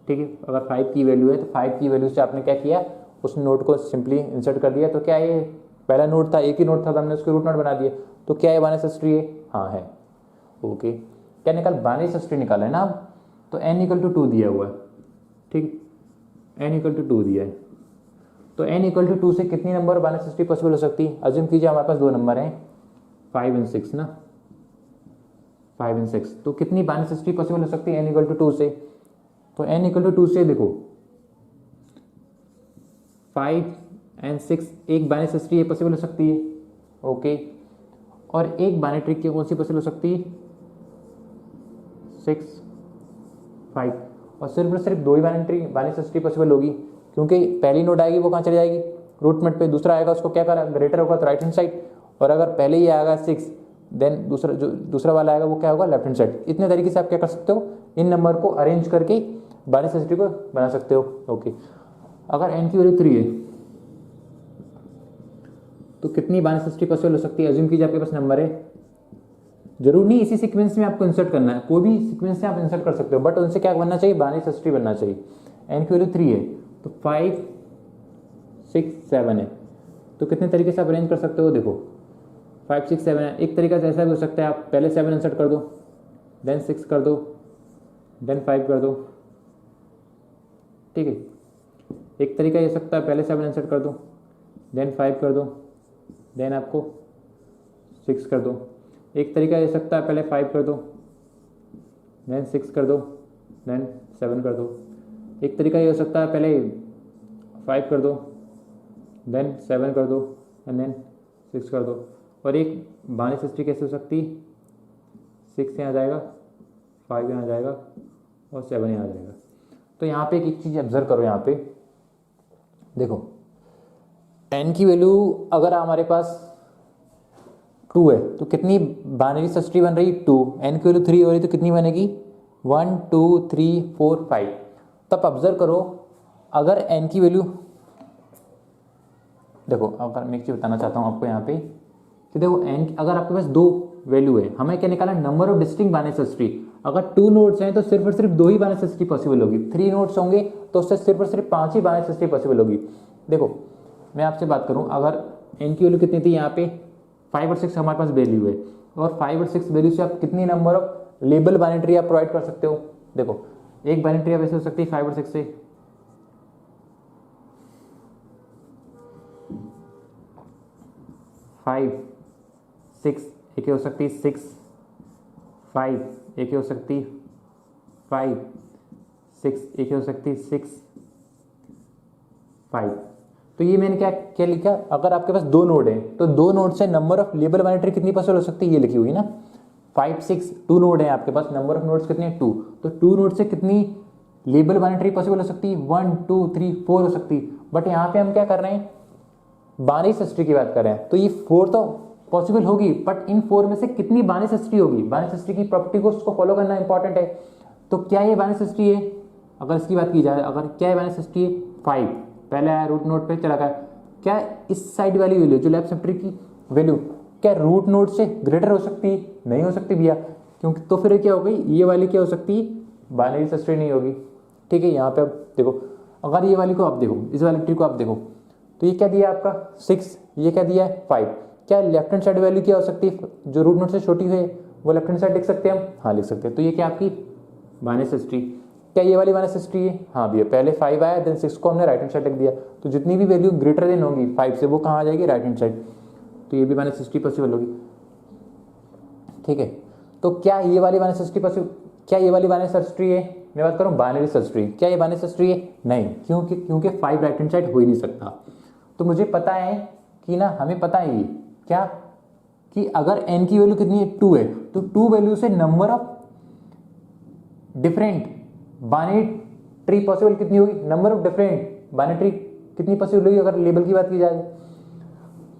ठीक है। अगर 5 की वैल्यू है तो 5 की वैल्यू से आपने क्या किया, उस नोड को सिंपली इंसर्ट कर दिया। तो क्या ये पहला नोड था, एक ही नोड था, तो हमने उसको रूट नोड बना दिया। तो क्या है बाइनरी ट्री है, हाँ है। ओके, क्या निकाल बाइनरी ट्री निकाला है ना अब। तो n इक्वल टू 2 दिया हुआ है, ठीक, n इक्वल टू 2 दिया है। तो n इक्वल टू 2 से कितनी नंबर बाइनरी ट्री पॉसिबल हो सकती है। अज्यूम कीजिए हमारे पास दो नंबर हैं 5 और 6 ना, 5 और 6, तो कितनी बाइनरी ट्री पॉसिबल हो सकती है n इक्वल टू 2 से। तो n इक्वल टू 2 से देखो 5 और 6 एक बाइनरी ट्री पॉसिबल हो सकती है, ओके। और एक बाइनरी ट्री की कौन सी पॉसिबल हो सकती है 6 5, और सिर्फ दो ही बाइनरी ट्री पॉसिबल होगी, क्योंकि पहली नोड आएगी वो कहाँ चली जाएगी रूट नोड पे, दूसरा आएगा उसको क्या करा, ग्रेटर होगा तो राइट हैंड साइड, और अगर पहले ही आएगा 6 देन दूसरा जो दूसरा वाला आएगा वो क्या होगा, लेफ्ट हैंड साइड। इतने तरीके से आप क्या कर सकते हो, इन नंबर को अरेंज करके बाइनरी सर्च ट्री को बना सकते हो। ओके, अगर n की वैल्यू 3 है तो कितनी बाइनरी सर्च ट्री पॉसिबल हो सकती है। अज्यूम कीजिए आपके पास नंबर है, जरूर नहीं इसी सीक्वेंस में आपको इंसर्ट करना है, कोई भी सीक्वेंस से आप इंसर्ट कर सकते हो, बट उनसे क्या बनना चाहिए, बाइनरी सर्च ट्री बनना चाहिए। n की वैल्यू 3 है तो 5 6 7 है, तो कितने तरीके से आप अरेंज कर सकते हो, देखो 5 6 7 है। एक तरीका से ऐसा भी हो सकता है, आप पहले 7 इंसर्ट कर दो, देन 6 कर दो, देन 5 कर दो, ठीक है। एक तरीका ये सकता है, पहले 7 इंसर्ट कर दो, देन 5 कर दो, देन आपको 6 कर दो। एक तरीका ये सकता है, पहले 5 कर दो, देन 6 कर दो, देन 7 कर दो। एक तरीका ये हो सकता है, पहले 5 कर दो, देन 7 कर दो, एंड देन 6 कर दो। और एक बाइनरी सर्च ट्री कैसे हो सकती, 6 यहाँ जाएगा, 5 यहाँ जाएगा और 7 यहाँ जाएगा। तो यहाँ पे एक चीज़ ऑब्जर्व करो, यहाँ पे देखो n की वैल्यू अगर हमारे पास 2 है तो कितनी बाइनरी सर्च ट्री बन रही, 2। n की वैल्यू 3 हो रही तो कितनी बनेगी, 1 2 3 4 5। तब ऑब्जर्व करो, अगर n की वैल्यू, देखो अगर मैं एक चीज़ बताना चाहता हूँ आपको यहाँ पे कि देखो n अगर आपके पास 2 वैल्यू है, हमें क्या निकाला, number of distinct binary search tree. अगर 2 नोड्स हैं तो सिर्फ और सिर्फ 2 ही बाइनरी सर्च ट्री पॉसिबल होगी, 3 नोड्स होंगे तो उससे सिर्फ और सिर्फ 5 ही बाइनरी सर्च ट्री पॉसिबल होगी। देखो मैं आपसे बात करूं, अगर n की वैल्यू कितनी थी, यहाँ पे 5 और 6 हमारे पास वैल्यू है, और 5 और 6 वैल्यू से आप कितनी number of label binary tree आप प्रोवाइड कर सकते हो। देखो एक बाइनरी ट्री वैसे हो सकती है 5 और 6 से, 5 6 एक हो सकती 6 5 एक हो सकती 5 6 एक हो सकती 6 5। तो ये मैंने क्या क्या लिखा, अगर आपके पास 2 नोड है तो 2 नोड से number of label binary tree कितनी पॉसिबल हो सकती है, ये लिखी हुई ना, 5 6 2 नोड है आपके पास, नंबर ऑफ नोड्स कितने हैं 2, तो 2 नोड से कितनी लेबल बाइनरी ट्री पॉसिबल हो सकती है, 1 2 3 4 हो सकती। बट यहाँ पे हम क्या कर रहे हैं, बाइनरी सर्च ट्री की बात कर रहे हैं, तो ये 4 तो पॉसिबल होगी, बट इन 4 में से कितनी बाइनरी सर्च ट्री होगी, बाइनरी सर्च ट्री की प्रॉपर्टी को उसको फॉलो करना इंपॉर्टेंट है। तो क्या ये बाइनरी सर्च ट्री है, अगर इसकी बात की जाए, अगर क्या है बाइनरी सर्च ट्री है, 5 पहले आया रूट नोड पे चला गया, क्या इस साइड वाली वैल्यू जो लेफ्ट सब ट्री की वैल्यू क्या रूट नोड से ग्रेटर हो सकती है, नहीं हो सकती भैया, क्योंकि तो फिर क्या हो गई, ये वाली क्या हो सकती है, बाइनरी सर्च ट्री नहीं होगी, ठीक है। यहाँ पे अब देखो, अगर ये वाली को आप देखो, इस वाली ट्री को आप देखो, तो ये क्या दिया आपका 6, ये क्या दिया है 5, क्या लेफ्ट हैंड साइड वैल्यू क्या हो सकती है, जो रूट नोड से छोटी है वो लेफ्ट हैंड साइड लिख सकते हैं हम, हाँ लिख सकते हैं। तो ये क्या आपकी बाइनरी सर्च ट्री, क्या ये वाली बाइनरी सर्च ट्री है, हाँ भैया, पहले 5 आया देन 6 को हमने राइट हैंड साइड लिख दिया, तो जितनी भी वैल्यू ग्रेटर देन होगी 5 से वो कहाँ आ जाएगी, राइट हैंड साइड, तो ये भी बाइनरी सर्च ट्री पॉसिबल होगी, ठीक है। तो क्या ये वाली बाइनरी सर्च ट्री पॉसिबल, क्या ये वाली बाइनरी सर्च ट्री है, मैं बात करूँ बाइनरी सर्च ट्री, क्या ये बाइनरी सर्च ट्री है, नहीं, क्योंकि 5 राइट हैंड साइड हो ही नहीं सकता। तो मुझे पता है कि ना, हमें पता है ये क्या, कि अगर n की वैल्यू कितनी है 2 है, तो 2 वैल्यू से number of different binary tree possible कितनी होगी, number of different binary tree कितनी पॉसिबल होगी, अगर लेबल की बात की जाए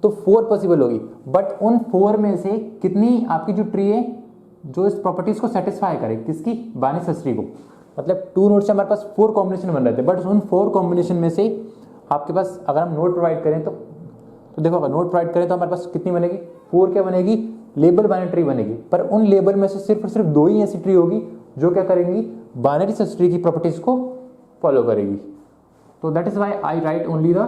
तो 4 पॉसिबल होगी। बट उन 4 में से कितनी आपकी जो ट्री है जो इस प्रॉपर्टीज को सेटिस्फाई करे, किसकी, बाइनरी सर्च ट्री को, मतलब 2 नोड से हमारे पास 4 कॉम्बिनेशन बन रहे थे, बट उन 4 कॉम्बिनेशन में से आपके पास अगर हम नोड प्रोवाइड करें तो देखो अगर नोड प्रोवाइड करें तो हमारे पास कितनी बनेगी, 4 क्या बनेगी, लेबल बाइनरी ट्री बनेगी। पर उन लेबल में से सिर्फ और सिर्फ 2 ही ऐसी ट्री होगी जो क्या करेंगी, बाइनरी सर्च ट्री की प्रॉपर्टीज को फॉलो करेगी। तो that is why I right only the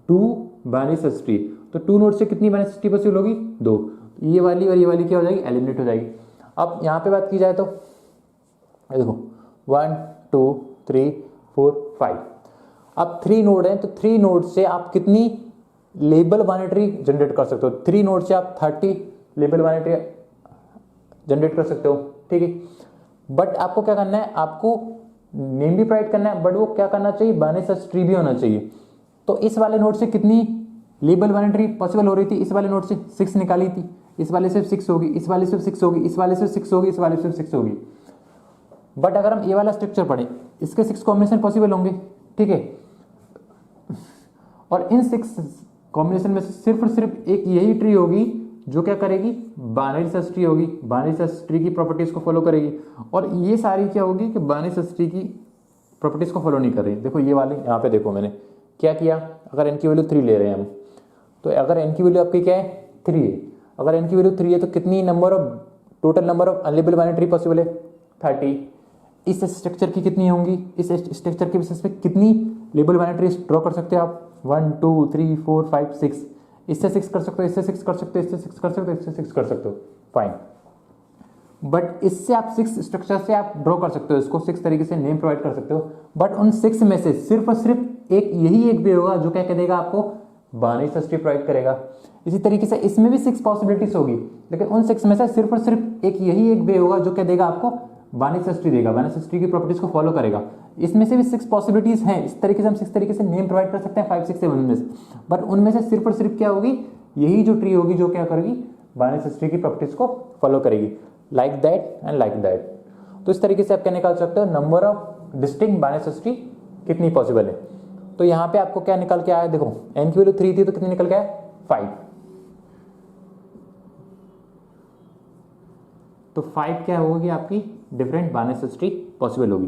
2 binary search tree. तो 2 नोड से कितनी बाइनरी सर्च ट्री पॉसिबल होगी, 2, ये वाली और ये वाली क्या हो जाएगी, एलिमिनेट हो जाएगी। अब यहाँ पे बात की जाए तो देखो 1 2 3 4 5, अब 3 नोड हैं, तो 3 नोड से आप कितनी लेबल बाइनरी ट्री जनरेट कर सकते हो, 3 नोड से आप 30 लेबल बाइनरी ट्री जनरेट कर सकते हो, ठीक है। बट आपको क्या करना है, आपको नेम भी प्रोवाइड करना है, बट वो क्या करना चाहिए, बाइनरी सर्च ट्री भी होना चाहिए। तो इस वाले नोड से कितनी लेबल बाइनरी ट्री पॉसिबल हो रही थी, इस वाले नोड से 6 निकाली थी, इस वाले से 6 होगी, इस वाले से 6 होगी, इस वाले से 6 होगी, इस वाले से 6 होगी। बट अगर हम ये वाला स्ट्रक्चर पढ़ें, इसके 6 कॉम्बिनेशन पॉसिबल होंगे, ठीक है। और इन 6 कॉम्बिनेशन में से सिर्फ और सिर्फ एक यही ट्री होगी जो क्या करेगी, बाइनरी सर्च ट्री होगी, बाइनरी सर्च ट्री की प्रॉपर्टीज को फॉलो करेगी। और ये सारी क्या होगी कि बाइनरी सर्च ट्री की प्रॉपर्टीज को फॉलो नहीं कर रही। देखो ये वाले यहाँ पे देखो मैंने क्या किया, अगर n की वैल्यू 3 ले रहे हैं हम, तो अगर n की वैल्यू आपकी क्या है 3 है, अगर n की वैल्यू 3 है तो कितनी number of total number of unlabelled binary tree possible है 30। इस स्ट्रक्चर की कितनी होंगी, इस स्ट्रक्चर के बेसिस पे कितनी लेबल बाइनरी ट्री ड्रॉ कर सकते हो आप, 1 2 3 4 5 6, इससे 6 कर सकते हो, इससे 6 कर सकते हो, इससे 6 कर सकते हो, इससे 6 कर सकते हो, फाइन। बट इससे आप 6 स्ट्रक्चर से आप ड्रॉ कर सकते हो, इसको 6 तरीके से नेम प्रोवाइड कर सकते हो। बट उन 6 में से सिर्फ और सिर्फ एक यही एक भी होगा जो क्या करेगा, आपको बाइनरी सर्च ट्री प्रोवाइड करेगा। इसी तरीके से इसमें भी 6 पॉसिबिलिटीज होगी, लेकिन उन 6 में से सिर्फ और सिर्फ एक यही एक भी होगा जो क्या देगा, आपको बाइनरी सर्च ट्री देगा, बाइनरी सर्च ट्री की प्रॉपर्टीज को फॉलो करेगा। इसमें से भी 6 पॉसिबिलिटीज हैं, इस तरीके से हम 6 तरीके से नेम प्रोवाइड कर सकते हैं 5 6 7 में से। बट उनमें से सिर्फ और सिर्फ क्या होगी, यही जो ट्री होगी जो क्या करेगी, बाइनरी सर्च ट्री की प्रॉपर्टीज को फॉलो करेगी, like that and like that. तो इस तरीके से आप क्या निकाल सकते हो, number of distinct binary search tree कितनी पॉसिबल है। तो यहाँ पे आपको क्या निकल के आया, देखो n की वैल्यू 3 थी तो कितनी निकल के आया 5, तो 5 क्या होगी आपकी different binary search tree possible होगी।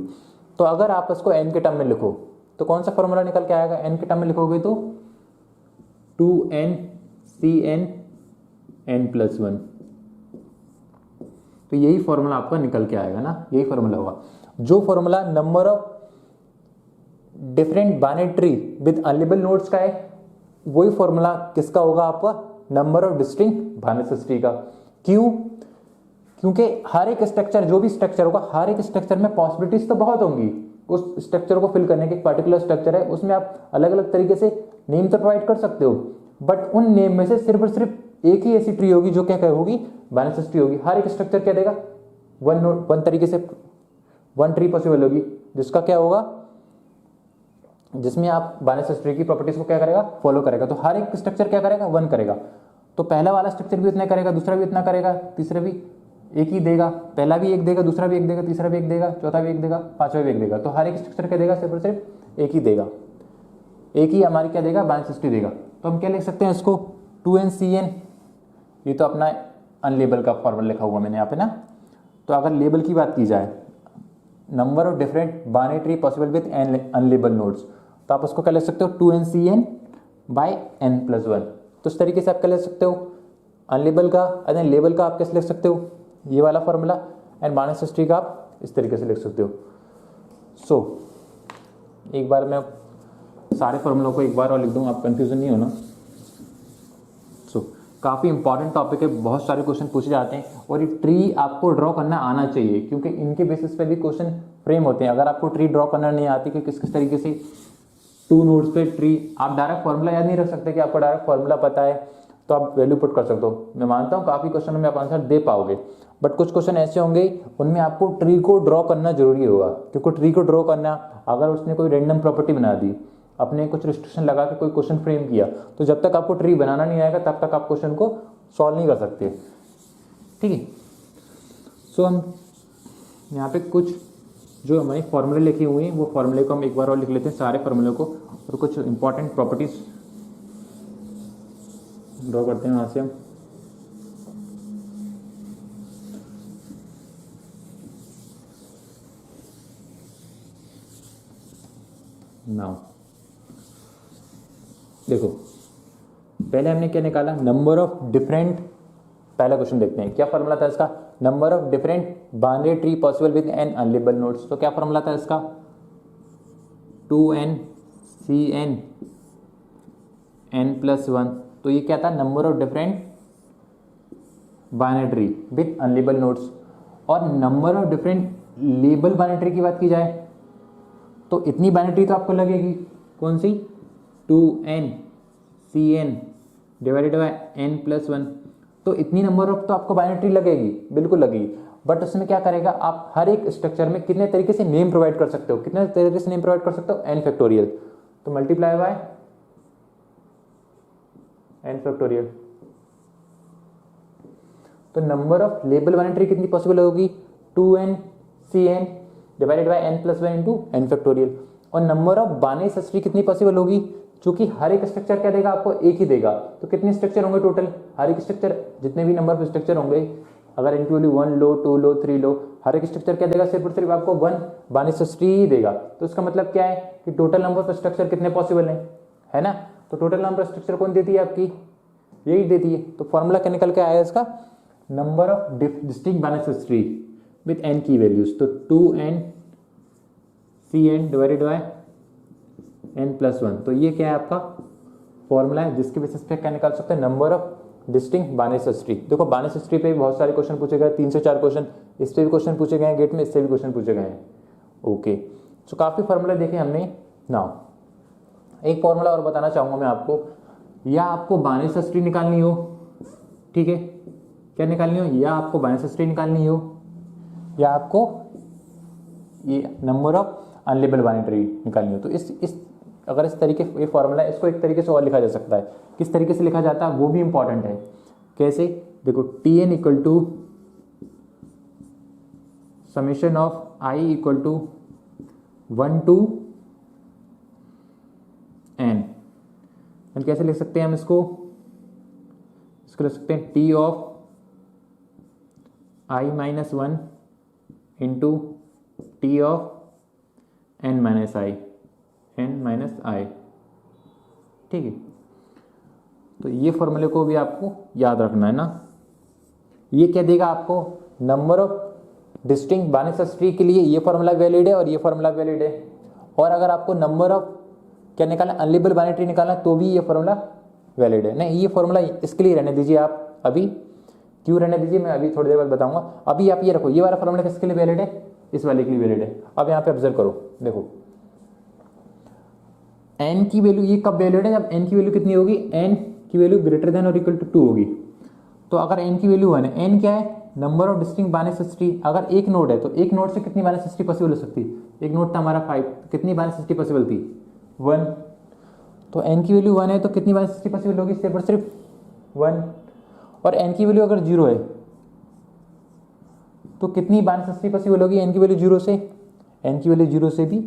तो अगर आप इसको n के टर्म में लिखो तो कौन सा फॉर्मूला निकल के आएगा, n के टर्म में लिखोगे तो 2n cn n+1, तो यही फॉर्मूला आपका निकल के आएगा ना, यही फॉर्मूला होगा। जो formula number of different binary tree with unlabelled nodes का है, वही फॉर्मूला किसका होगा, आपका number of distinct binary search tree का। क्यों, क्योंकि हर एक स्ट्रक्चर, जो भी स्ट्रक्चर होगा, हर एक स्ट्रक्चर में पॉसिबिलिटीज तो बहुत होंगी उस स्ट्रक्चर को फिल करने के। पर्टिकुलर स्ट्रक्चर है, उसमें आप अलग अलग तरीके से नेम तो प्रोवाइड कर सकते हो, बट उन नेम में से सिर्फ और सिर्फ एक ही ऐसी ट्री होगी जो क्या होगी, बाइनरी सर्च ट्री होगी। हर एक स्ट्रक्चर क्या देगा, वन तरीके से 1 ट्री पॉसिबल होगी, जिसका क्या होगा, जिसमें आप बाइनरी सर्च ट्री की प्रॉपर्टीज को क्या करेगा, फॉलो करेगा। तो हर एक स्ट्रक्चर क्या करेगा, 1 करेगा। तो पहला वाला स्ट्रक्चर भी उतना करेगा, दूसरा भी उतना करेगा, तीसरा भी एक ही देगा, पहला भी एक देगा, दूसरा भी एक देगा, तीसरा भी एक देगा, चौथा भी एक देगा, पांचवा भी एक देगा। तो हर एक स्ट्रक्चर क्या देगा, सिर्फ और सिर्फ एक ही देगा, एक ही हमारी क्या देगा, बाइनरी सर्च ट्री देगा। तो हम क्या लिख सकते हैं इसको, 2n cn, ये तो अपना अनलेबल का फॉर्मूला लिखा हुआ मैंने यहाँ पे ना। तो अगर लेबल की बात की जाए, number of different binary tree possible with unlabelled nodes, तो आप उसको क्या लिख सकते हो, 2n cn बाय n+1। तो इस तरीके से आप क्या लिख सकते हो, अनलेबल का एंड लेबल का आप कैसे लिख सकते हो, ये वाला formula, and binary search tree का आप इस तरीके से लिख सकते हो। सो एक बार मैं सारे फॉर्मूलों को एक बार और लिख दूँ, आप कंफ्यूजन नहीं होना। काफ़ी इंपॉर्टेंट टॉपिक है, बहुत सारे क्वेश्चन पूछे जाते हैं, और ये ट्री आपको ड्रॉ करना आना चाहिए, क्योंकि इनके बेसिस पे भी क्वेश्चन फ्रेम होते हैं। अगर आपको ट्री ड्रॉ करना नहीं आती कि किस तरीके से 2 नोड्स पे ट्री, आप डायरेक्ट फॉर्मूला याद नहीं रख सकते कि आपको डायरेक्ट फॉर्मूला पता है तो आप वैल्यू पुट कर सकते हो। मैं मानता हूँ काफ़ी क्वेश्चन में आप आंसर दे पाओगे, बट कुछ क्वेश्चन ऐसे होंगे उनमें आपको ट्री को ड्रॉ करना जरूरी होगा, क्योंकि ट्री को ड्रॉ करना, अगर उसने कोई रैंडम प्रॉपर्टी बना दी, अपने कुछ रिस्ट्रिक्शन लगा के कोई क्वेश्चन फ्रेम किया, तो जब तक आपको ट्री बनाना नहीं आएगा तब तक आप क्वेश्चन को सॉल्व नहीं कर सकते। ठीक है, सो हम यहाँ पे कुछ जो हमारे फॉर्मूले लिखे हुए हैं वो फॉर्मूले को हम एक बार और लिख लेते हैं, सारे फॉर्मूले को, और कुछ इंपॉर्टेंट प्रॉपर्टीज ड्रॉ करते हैं वहाँ से हम। नाउ देखो, पहले हमने क्या निकाला, नंबर ऑफ डिफरेंट, पहला क्वेश्चन देखते हैं क्या फॉर्मूला था इसका, number of different binary tree possible with n unlabelled nodes. तो क्या फॉर्मूला था इसका, 2n cn n+1। तो ये क्या था, number of different binary tree with unlabelled nodes. और number of different label binary tree की बात की जाए तो इतनी बाइनरी ट्री तो आपको लगेगी, कौन सी, 2n cn divided by n+1। तो इतनी नंबर ऑफ तो आपको बाइनरी ट्री लगेगी, बिल्कुल लगेगी। बट उसमें क्या करेगा, आप हर एक स्ट्रक्चर में कितने तरीके से नेम प्रोवाइड कर सकते हो, कितने तरीके से नेम प्रोवाइड कर सकते हो, n फैक्टोरियल, तो मल्टीप्लाई बाय n फैक्टोरियल। तो number of label binary tree कितनी पॉसिबल होगी, 2n cn divided by n+1 into n factorial. और number of binary search tree कितनी पॉसिबल होगी, चूंकि हर एक स्ट्रक्चर क्या देगा आपको, एक ही देगा, तो कितने स्ट्रक्चर होंगे टोटल, हर एक स्ट्रक्चर जितने भी नंबर ऑफ स्ट्रक्चर होंगे, अगर इनकी वैल्यू 1 लो 2 लो 3 लो, हर एक स्ट्रक्चर क्या देगा, सिर्फ और सिर्फ आपको 1 बानिसस्ट्री देगा। तो इसका मतलब क्या है कि टोटल नंबर ऑफ स्ट्रक्चर कितने पॉसिबल है ना। तो टोटल नंबर ऑफ स्ट्रक्चर कौन देती है आपकी, यही देती है। तो फॉर्मूला क्या निकल के आया इसका, number of distinct binary search tree with n की वैल्यूज, तो 2n Cn divided by n+1। तो ये क्या है आपका फॉर्मूला है जिसके बेसिस पे क्या निकाल सकते हैं, नंबर ऑफ डिस्टिंक्ट बानिसस्ट्री। देखो बानिसस्ट्री पे भी बहुत सारे क्वेश्चन पूछे गए, 3 से 4 क्वेश्चन इस पे भी क्वेश्चन पूछे गए हैं गेट में, इससे भी क्वेश्चन पूछे गए हैं। ओके, सो काफी फॉर्मूला देखे हमने ना। एक फॉर्मूला और बताना चाहूंगा मैं आपको, या आपको बानिसस्ट्री निकालनी हो, ठीक है, क्या निकालनी हो, या आपको बानिसस्ट्री निकालनी हो, या आपको ये नंबर ऑफ अनलेबल बाइनरी निकालनी हो, तो इस अगर इस तरीके ये फॉर्मूला है, इसको एक तरीके से और लिखा जा सकता है। किस तरीके से लिखा जाता है वो भी इंपॉर्टेंट है। कैसे, देखो Tn equal to summation of I equal to 1 to n। कैसे लिख सकते हैं हम इसको लिख सकते हैं T of I-1 into T of n-i, ठीक है। तो ये फॉर्मूले को भी आपको याद रखना है ना। ये क्या देगा आपको, नंबर ऑफ डिस्टिंक्ट बानिसस्ट्री के लिए ये फॉर्मूला वैलिड है और ये फॉर्मूला वैलिड है। और अगर आपको नंबर ऑफ क्या निकालना, अनलेबल बाइनरी निकालना, तो भी ये फॉर्मूला वैलिड है। नहीं, ये फॉर्मूला इसके लिए रहने दीजिए आप, अभी क्यों रहने दीजिए, मैं अभी थोड़ी देर बाद बताऊंगा। अभी आप ये रखो, ये वाला फॉर्मूला किसके लिए वैलिड है, इस वाले के लिए वैलिड है। अब यहाँ पे ऑब्जर्व करो, देखो n की वैल्यू ये कब वैलिड है, जब n की वैल्यू कितनी होगी, n की वैल्यू ग्रेटर देन और इक्वल टू 2 होगी। तो अगर n की वैल्यू 1 है, n क्या है, नंबर ऑफ डिस्टिंक्ट बानिसस्ट्री। अगर एक नोड है तो एक नोड से कितनी बानिसस्ट्री पॉसिबल हो सकती है, एक नोड था हमारा 5, कितनी बानिसस्ट्री पॉसिबल थी 1। तो n की वैल्यू 1 है तो कितनी बानिसस्ट्री पॉसिबल होगी, सिर्फ और सिर्फ 1। और n की वैल्यू अगर 0 है तो कितनी बानिसस्ट्री पॉसिबल होगी, n की वैल्यू 0 से, n की वैल्यू 0 से भी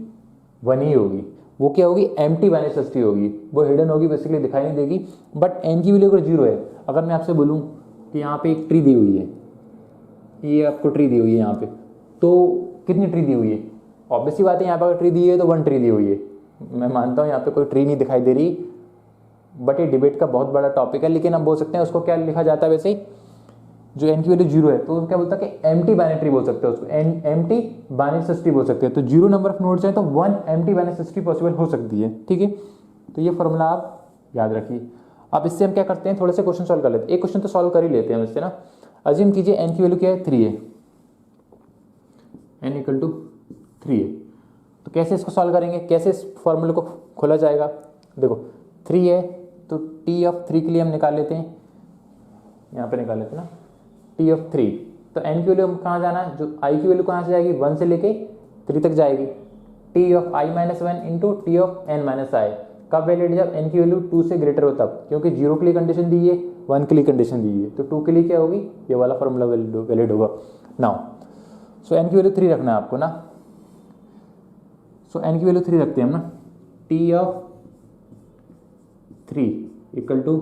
1 ही होगी। वो क्या होगी, एम्प्टी बानिसस्ट्री होगी, वो हिडन होगी, बेसिकली दिखाई नहीं देगी। बट n की वैल्यू अगर 0 है, अगर मैं आपसे बोलूं कि यहाँ पे एक ट्री दी हुई है, ये आपको ट्री दी हुई है यहाँ पे, तो कितनी ट्री दी हुई है, ऑब्वियस ही बात है यहाँ पे अगर ट्री दी है तो 1 ट्री दी हुई है। मैं मानता हूँ यहाँ पे कोई ट्री नहीं दिखाई दे रही, बट ये डिबेट का बहुत बड़ा टॉपिक है। लेकिन हम बोल सकते हैं उसको क्या लिखा जाता है वैसे ही, जो n की वैल्यू 0 है तो क्या बोलता है कि एम्प्टी बाइनरी बोल सकते हैं उसको, एम्प्टी बानिसस्ट्री बोल सकते हैं। तो 0 नंबर ऑफ नोड्स है तो 1 एम्प्टी बानिसस्ट्री पॉसिबल हो सकती है, ठीक है। तो ये फॉर्मूला आप याद रखिए। अब इससे हम क्या करते हैं, थोड़े से क्वेश्चन सॉल्व कर लेते हैं। एक क्वेश्चन तो सॉल्व कर ही लेते हैं इससे ना। अज्यूम कीजिए n की वैल्यू क्या है, 3 है, n इक्वल टू 3 है। तो कैसे इसको सॉल्व करेंगे, कैसे इस फॉर्मूले को खोला जाएगा, देखो 3 है तो T ऑफ 3 के लिए हम निकाल लेते हैं, यहाँ पे निकाल लेते हैं ना, T ऑफ 3। तो n की वैल्यू कहाँ जाना है, जो I की वैल्यू कहाँ से जाएगी, 1 से लेके 3 तक जाएगी। T of I-1 into T of n-i कब वैलिड, जब n की वैल्यू 2 से ग्रेटर हो तब, क्योंकि 0 के लिए कंडीशन दी है, 1 के लिए कंडीशन दी है, तो 2 के लिए क्या होगी, ये वाला फॉर्मूला वैलिड होगा। नाउ सो n की वैल्यू 3 रखना है आपको ना। सो n की वैल्यू 3 रखते हैं हम ना, T of 3 equal to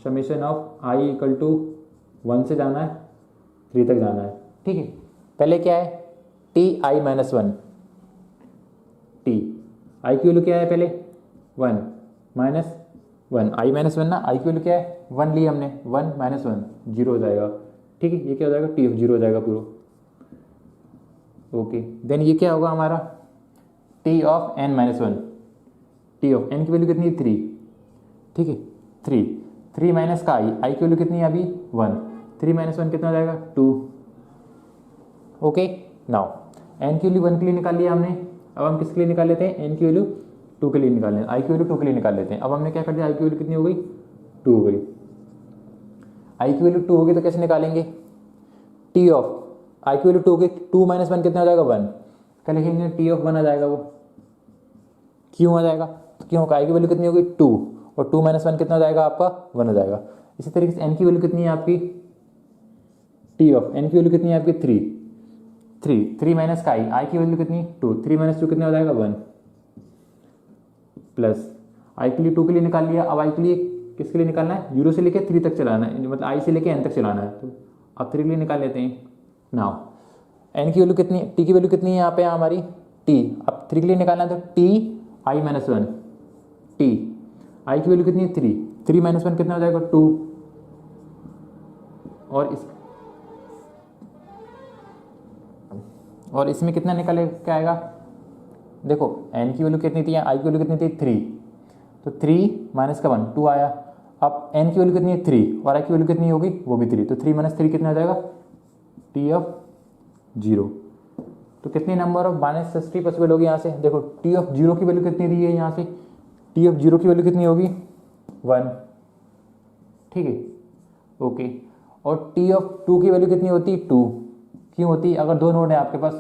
summation of I equal to 1 से जाना है 3 तक जाना है, ठीक है। पहले क्या है, Ti-1, T I की वैल्यू क्या है, पहले 1 माइनस 1, I-1 ना, I की वैल्यू क्या है 1 ली हमने, 1 माइनस 1 0 हो जाएगा, ठीक है। ये क्या हो जाएगा, T ऑफ 0 हो जाएगा पूरा, ओके। देन ये क्या होगा हमारा, T of n-1, T of n की वैल्यू कितनी है 3, ठीक है, 3 माइनस का I की वैल्यू कितनी है अभी 1, 3 माइनस 1 कितना हो जाएगा 2, ओके। नाउ n की वैल्यू 1 के लिए निकाल लिया हमने, अब हम किसके लिए निकाल लेते हैं, n की वैल्यू 2 के लिए निकाल लेते हैं, I की वैल्यू 2 के लिए निकाल लेते हैं। अब हमने क्या कर दिया, I की वैल्यू कितनी हो गई 2 हो गई, I की वैल्यू 2 होगी तो कैसे निकालेंगे, T ऑफ I की वैल्यू 2 होगी, 2 माइनस 1 कितना हो जाएगा 1, क्या लिखेंगे T ऑफ 1 आ जाएगा, वो क्यों आ जाएगा, तो क्यों होगा, I की वैल्यू कितनी होगी 2 और 2 माइनस 1 कितना हो जाएगा आपका 1 हो जाएगा। इसी तरीके से n की वैल्यू कितनी है आपकी, T ऑफ n की वैल्यू कितनी है आपकी 3 माइनस का I की वैल्यू कितनी 2, 3 माइनस 2 कितना हो जाएगा 1, प्लस आई के लिए 2 के लिए निकाल लिया। अब आई के लिए किसके लिए निकालना है, 0 से लेके 3 तक चलाना है, मतलब आई से लेके n तक चलाना है। तो अब 3 के लिए निकाल लेते हैं। नाउ n की वैल्यू कितनी, t की वैल्यू कितनी है यहाँ पे हमारी t। अब 3 के लिए निकालना है तो t i minus 1, t i की वैल्यू कितनी है 3, 3 माइनस 1 कितना हो जाएगा 2। और इसमें कितना निकले क्या आएगा, देखो n की वैल्यू कितनी थी, i की वैल्यू कितनी थी 3, तो 3 माइनस का 1 2 आया। अब n की वैल्यू कितनी है 3 और i की वैल्यू कितनी होगी, वो भी 3, तो 3 माइनस 3 कितना आ जाएगा t ऑफ 0। तो कितनी number of binary tree possible होगी यहाँ से, देखो t ऑफ 0 की वैल्यू कितनी दी है यहाँ से, t ऑफ 0 की वैल्यू कितनी होगी 1, ठीक है ओके। और t ऑफ 2 की वैल्यू कितनी होती है 2, क्यों होती है, अगर दो नोड है आपके पास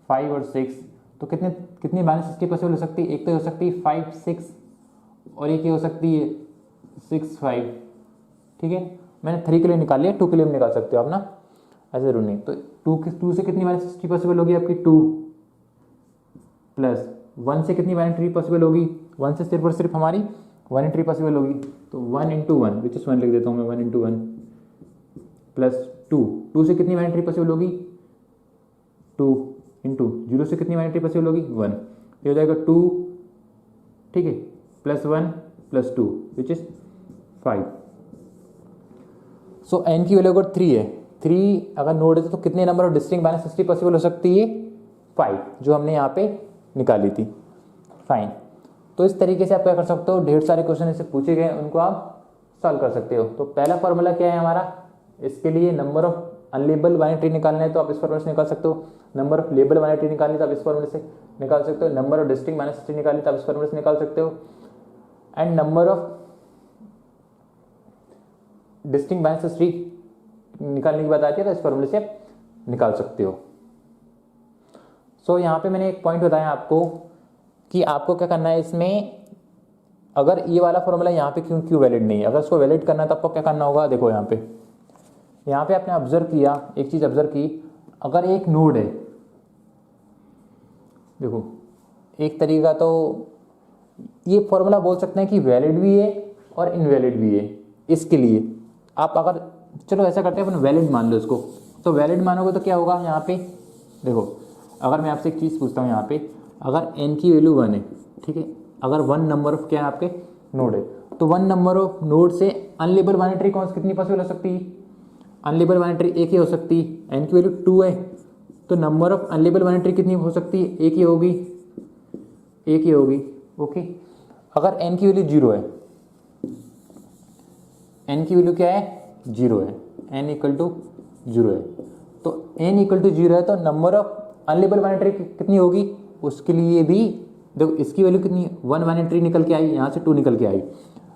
5 और 6 तो कितनी बाइनरी ट्री पॉसिबल हो सकती है, एक तो हो सकती है 5 6 और एक ही हो सकती है 6 5, ठीक है। मैंने 3 के लिए निकाल लिया, 2 के लिए भी निकाल सकते हो आप ना, ऐसे जरूर नहीं। तो 2 से कितनी बाइनरी ट्री पॉसिबल होगी आपकी 2, प्लस 1 से कितनी बाइनरी ट्री पॉसिबल होगी, 1 से सिर्फ और सिर्फ हमारी 1 ट्री पॉसिबल होगी, तो 1 इंटू 1 विच इज 1 लिख देता हूँ मैं, 1 इंटू 1 प्लस 2 से कितनी बाइनरी ट्री पॉसिबल होगी 2 इंटू 0 से कितनी बाइनरी ट्री पॉसिबल होगी 1, ये हो जाएगा 2, ठीक है, plus 1 plus 2 which is 5। So n की वैल्यू अगर 3 है, 3 अगर नोड है तो कितने number of distinct binary tree possible हो सकती है 5, जो हमने यहाँ पे निकाली थी, फाइन। तो इस तरीके से आप क्या कर सकते हो, ढेर सारे क्वेश्चन ऐसे पूछे गए उनको आप सॉल्व कर सकते हो। तो पहला फॉर्मूला क्या है हमारा, इसके लिए number of unlabelled binary tree निकालना है तो आप इस फॉर्मूले से निकाल सकते हो, number of label binary tree निकालनी है तो आप इस फॉर्मूले से निकाल सकते हो, number of distinct binary tree निकालनी है तो आप इस फॉर्मूले से निकाल सकते हो, and number of distinct binary tree निकालने की बात आती है तो इस फॉर्मूले से आप निकाल सकते हो। सो यहाँ पे मैंने एक पॉइंट बताया आपको कि आपको क्या करना है इसमें, अगर ये वाला फॉर्मूला यहाँ पे क्यों वैलिड नहीं है, अगर इसको वैलिड करना है तो आपको क्या करना होगा, देखो यहाँ पे आपने ऑब्जर्व किया, एक चीज ऑब्जर्व की, अगर एक नोड है, देखो एक तरीका तो ये फॉर्मूला बोल सकते हैं कि वैलिड भी है और इनवैलिड भी है। इसके लिए आप अगर चलो ऐसा करते हैं अपन वैलिड मान लो इसको, तो वैलिड मानोगे तो क्या होगा यहाँ पे, देखो अगर मैं आपसे एक चीज़ पूछता हूँ यहाँ पे, अगर n की वैल्यू 1 है, ठीक है, अगर 1 नंबर ऑफ क्या है आपके नोड है, तो 1 नंबर ऑफ नोड से अनलेबल बाइनरी ट्री कौन कितनी पॉसिबल हो सकती है, अनलेबल बाइनरी ट्री एक ही हो सकती है, n की वैल्यू 2 है तो number of unlabelled binary tree कितनी हो सकती है, एक ही होगी, ओके। अगर n की वैल्यू 0 है, n की वैल्यू क्या है 0 है, n इक्वल टू 0 है, तो n इक्वल टू 0 है तो number of unlabelled binary tree कितनी होगी, उसके लिए भी देखो इसकी वैल्यू कितनी है 1 बाइनरी ट्री निकल के आई, यहाँ से 2 निकल के आई।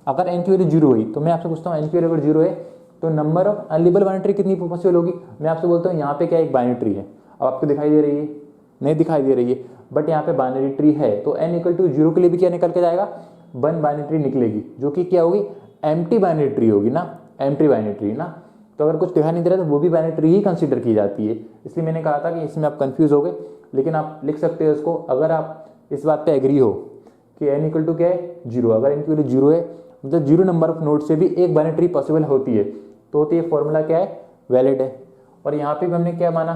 अगर n की वैल्यू 0 हुई तो मैं आपसे पूछता हूँ n की वैल्यू अगर 0 है तो number of unlabelled binary tree कितनी पॉसिबल होगी, मैं आपसे बोलता हूँ यहाँ पे क्या एक बाइनरी ट्री है, अब आपको दिखाई दे रही है, नहीं दिखाई दे रही है, बट यहाँ पे बाइनरी ट्री है, तो n इक्वल टू 0 के लिए भी क्या निकल के जाएगा 1 बाइनरी ट्री निकलेगी, जो कि क्या होगी एम्प्टी बाइनरी ट्री होगी ना, एम्प्टी बाइनरी ट्री ना। तो अगर कुछ दिखाई नहीं दे रहा तो वो भी बाइनरी ट्री ही कंसीडर की जाती है, इसलिए मैंने कहा था कि इसमें आप कंफ्यूज हो गए, लेकिन आप लिख सकते हो इसको अगर आप इस बात पे एग्री हो कि n इक्वल टू क्या है 0, अगर n की वैल्यू 0 है मतलब 0 नंबर ऑफ नोड से भी एक बाइनरी ट्री पॉसिबल होती है, तो होती है फॉर्मूला क्या है वैलिड है। और यहाँ पे भी हमने क्या माना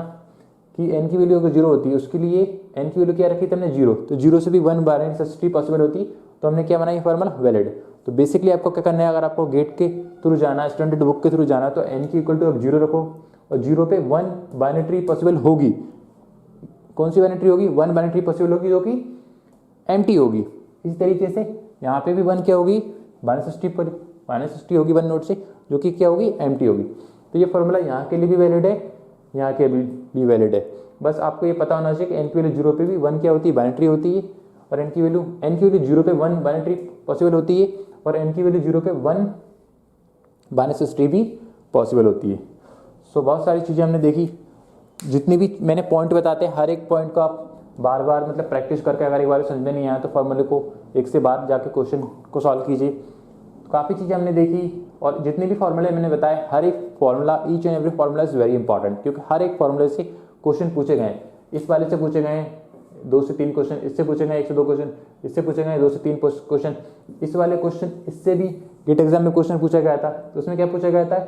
कि n की वैल्यू अगर 0 होती है उसके लिए n की वैल्यू क्या रखी थी हमने 0, तो 0 से भी 1 बाइनरी ट्री पॉसिबल होती, तो हमने क्या माना ये फॉर्मूला वैलिड। तो बेसिकली आपको क्या करना है, अगर आपको गेट के थ्रू जाना है, स्टैंडर्ड बुक के थ्रू जाना है, तो n की इक्वल टू आप 0 रखो और 0 पे 1 बाइनरी ट्री पॉसिबल होगी, कौन सी बाइनरी ट्री होगी 1 बाइनरी ट्री पॉसिबल होगी जो कि एम्प्टी होगी। इसी तरीके से यहाँ पे भी 1 क्या होगी बाइनरी ट्री होगी 1 नोड से जो कि क्या होगी एम्प्टी होगी। तो ये फॉर्मूला यहाँ के लिए भी वैलिड है, यहाँ के भी वैलिड है, बस आपको ये पता होना चाहिए कि n की वैल्यू 0 पे भी 1 क्या होती है बाइनरी ट्री होती है, और n की वैल्यू 0 पे 1 बाइनरी ट्री पॉसिबल होती है, और n की वैल्यू 0 पे 1 बाइनरी ट्री भी पॉसिबल होती है। सो बहुत सारी चीज़ें हमने देखी, जितनी भी मैंने पॉइंट बताते हैं हर एक पॉइंट को आप बार बार मतलब प्रैक्टिस करके, अगर एक बार समझ में नहीं आया तो फॉर्मूले को एक से बार जाके क्वेश्चन को सॉल्व कीजिए। तो काफ़ी चीज़ें हमने देखी, और जितने भी फॉर्मूले मैंने बताए हर एक formula, each and every formula is very important, क्योंकि हर एक फॉर्मूले से क्वेश्चन पूछे गए, इस वाले से पूछे गए, 2 से 3 क्वेश्चन इससे पूछेगा, 1 से 2 क्वेश्चन इससे पूछेगा, 2 से 3 क्वेश्चन इस वाले क्वेश्चन इससे भी गेट एग्जाम में क्वेश्चन पूछा गया था। तो उसमें क्या पूछा गया था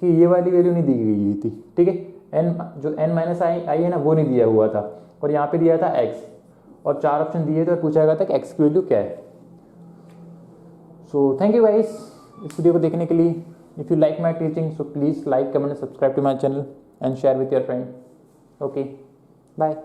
कि ये वाली वैल्यू नहीं दी गई हुई थी, ठीक है, n जो n माइनस आई है ना वो नहीं दिया हुआ था, और यहाँ पे दिया था x, और 4 ऑप्शन दिए थे और पूछा गया था कि x की वैल्यू क्या है। सो थैंक यू गाइस इस वीडियो को देखने के लिए। If you like my teaching so please like, comment, subscribe to my channel and share with your friend. Okay bye.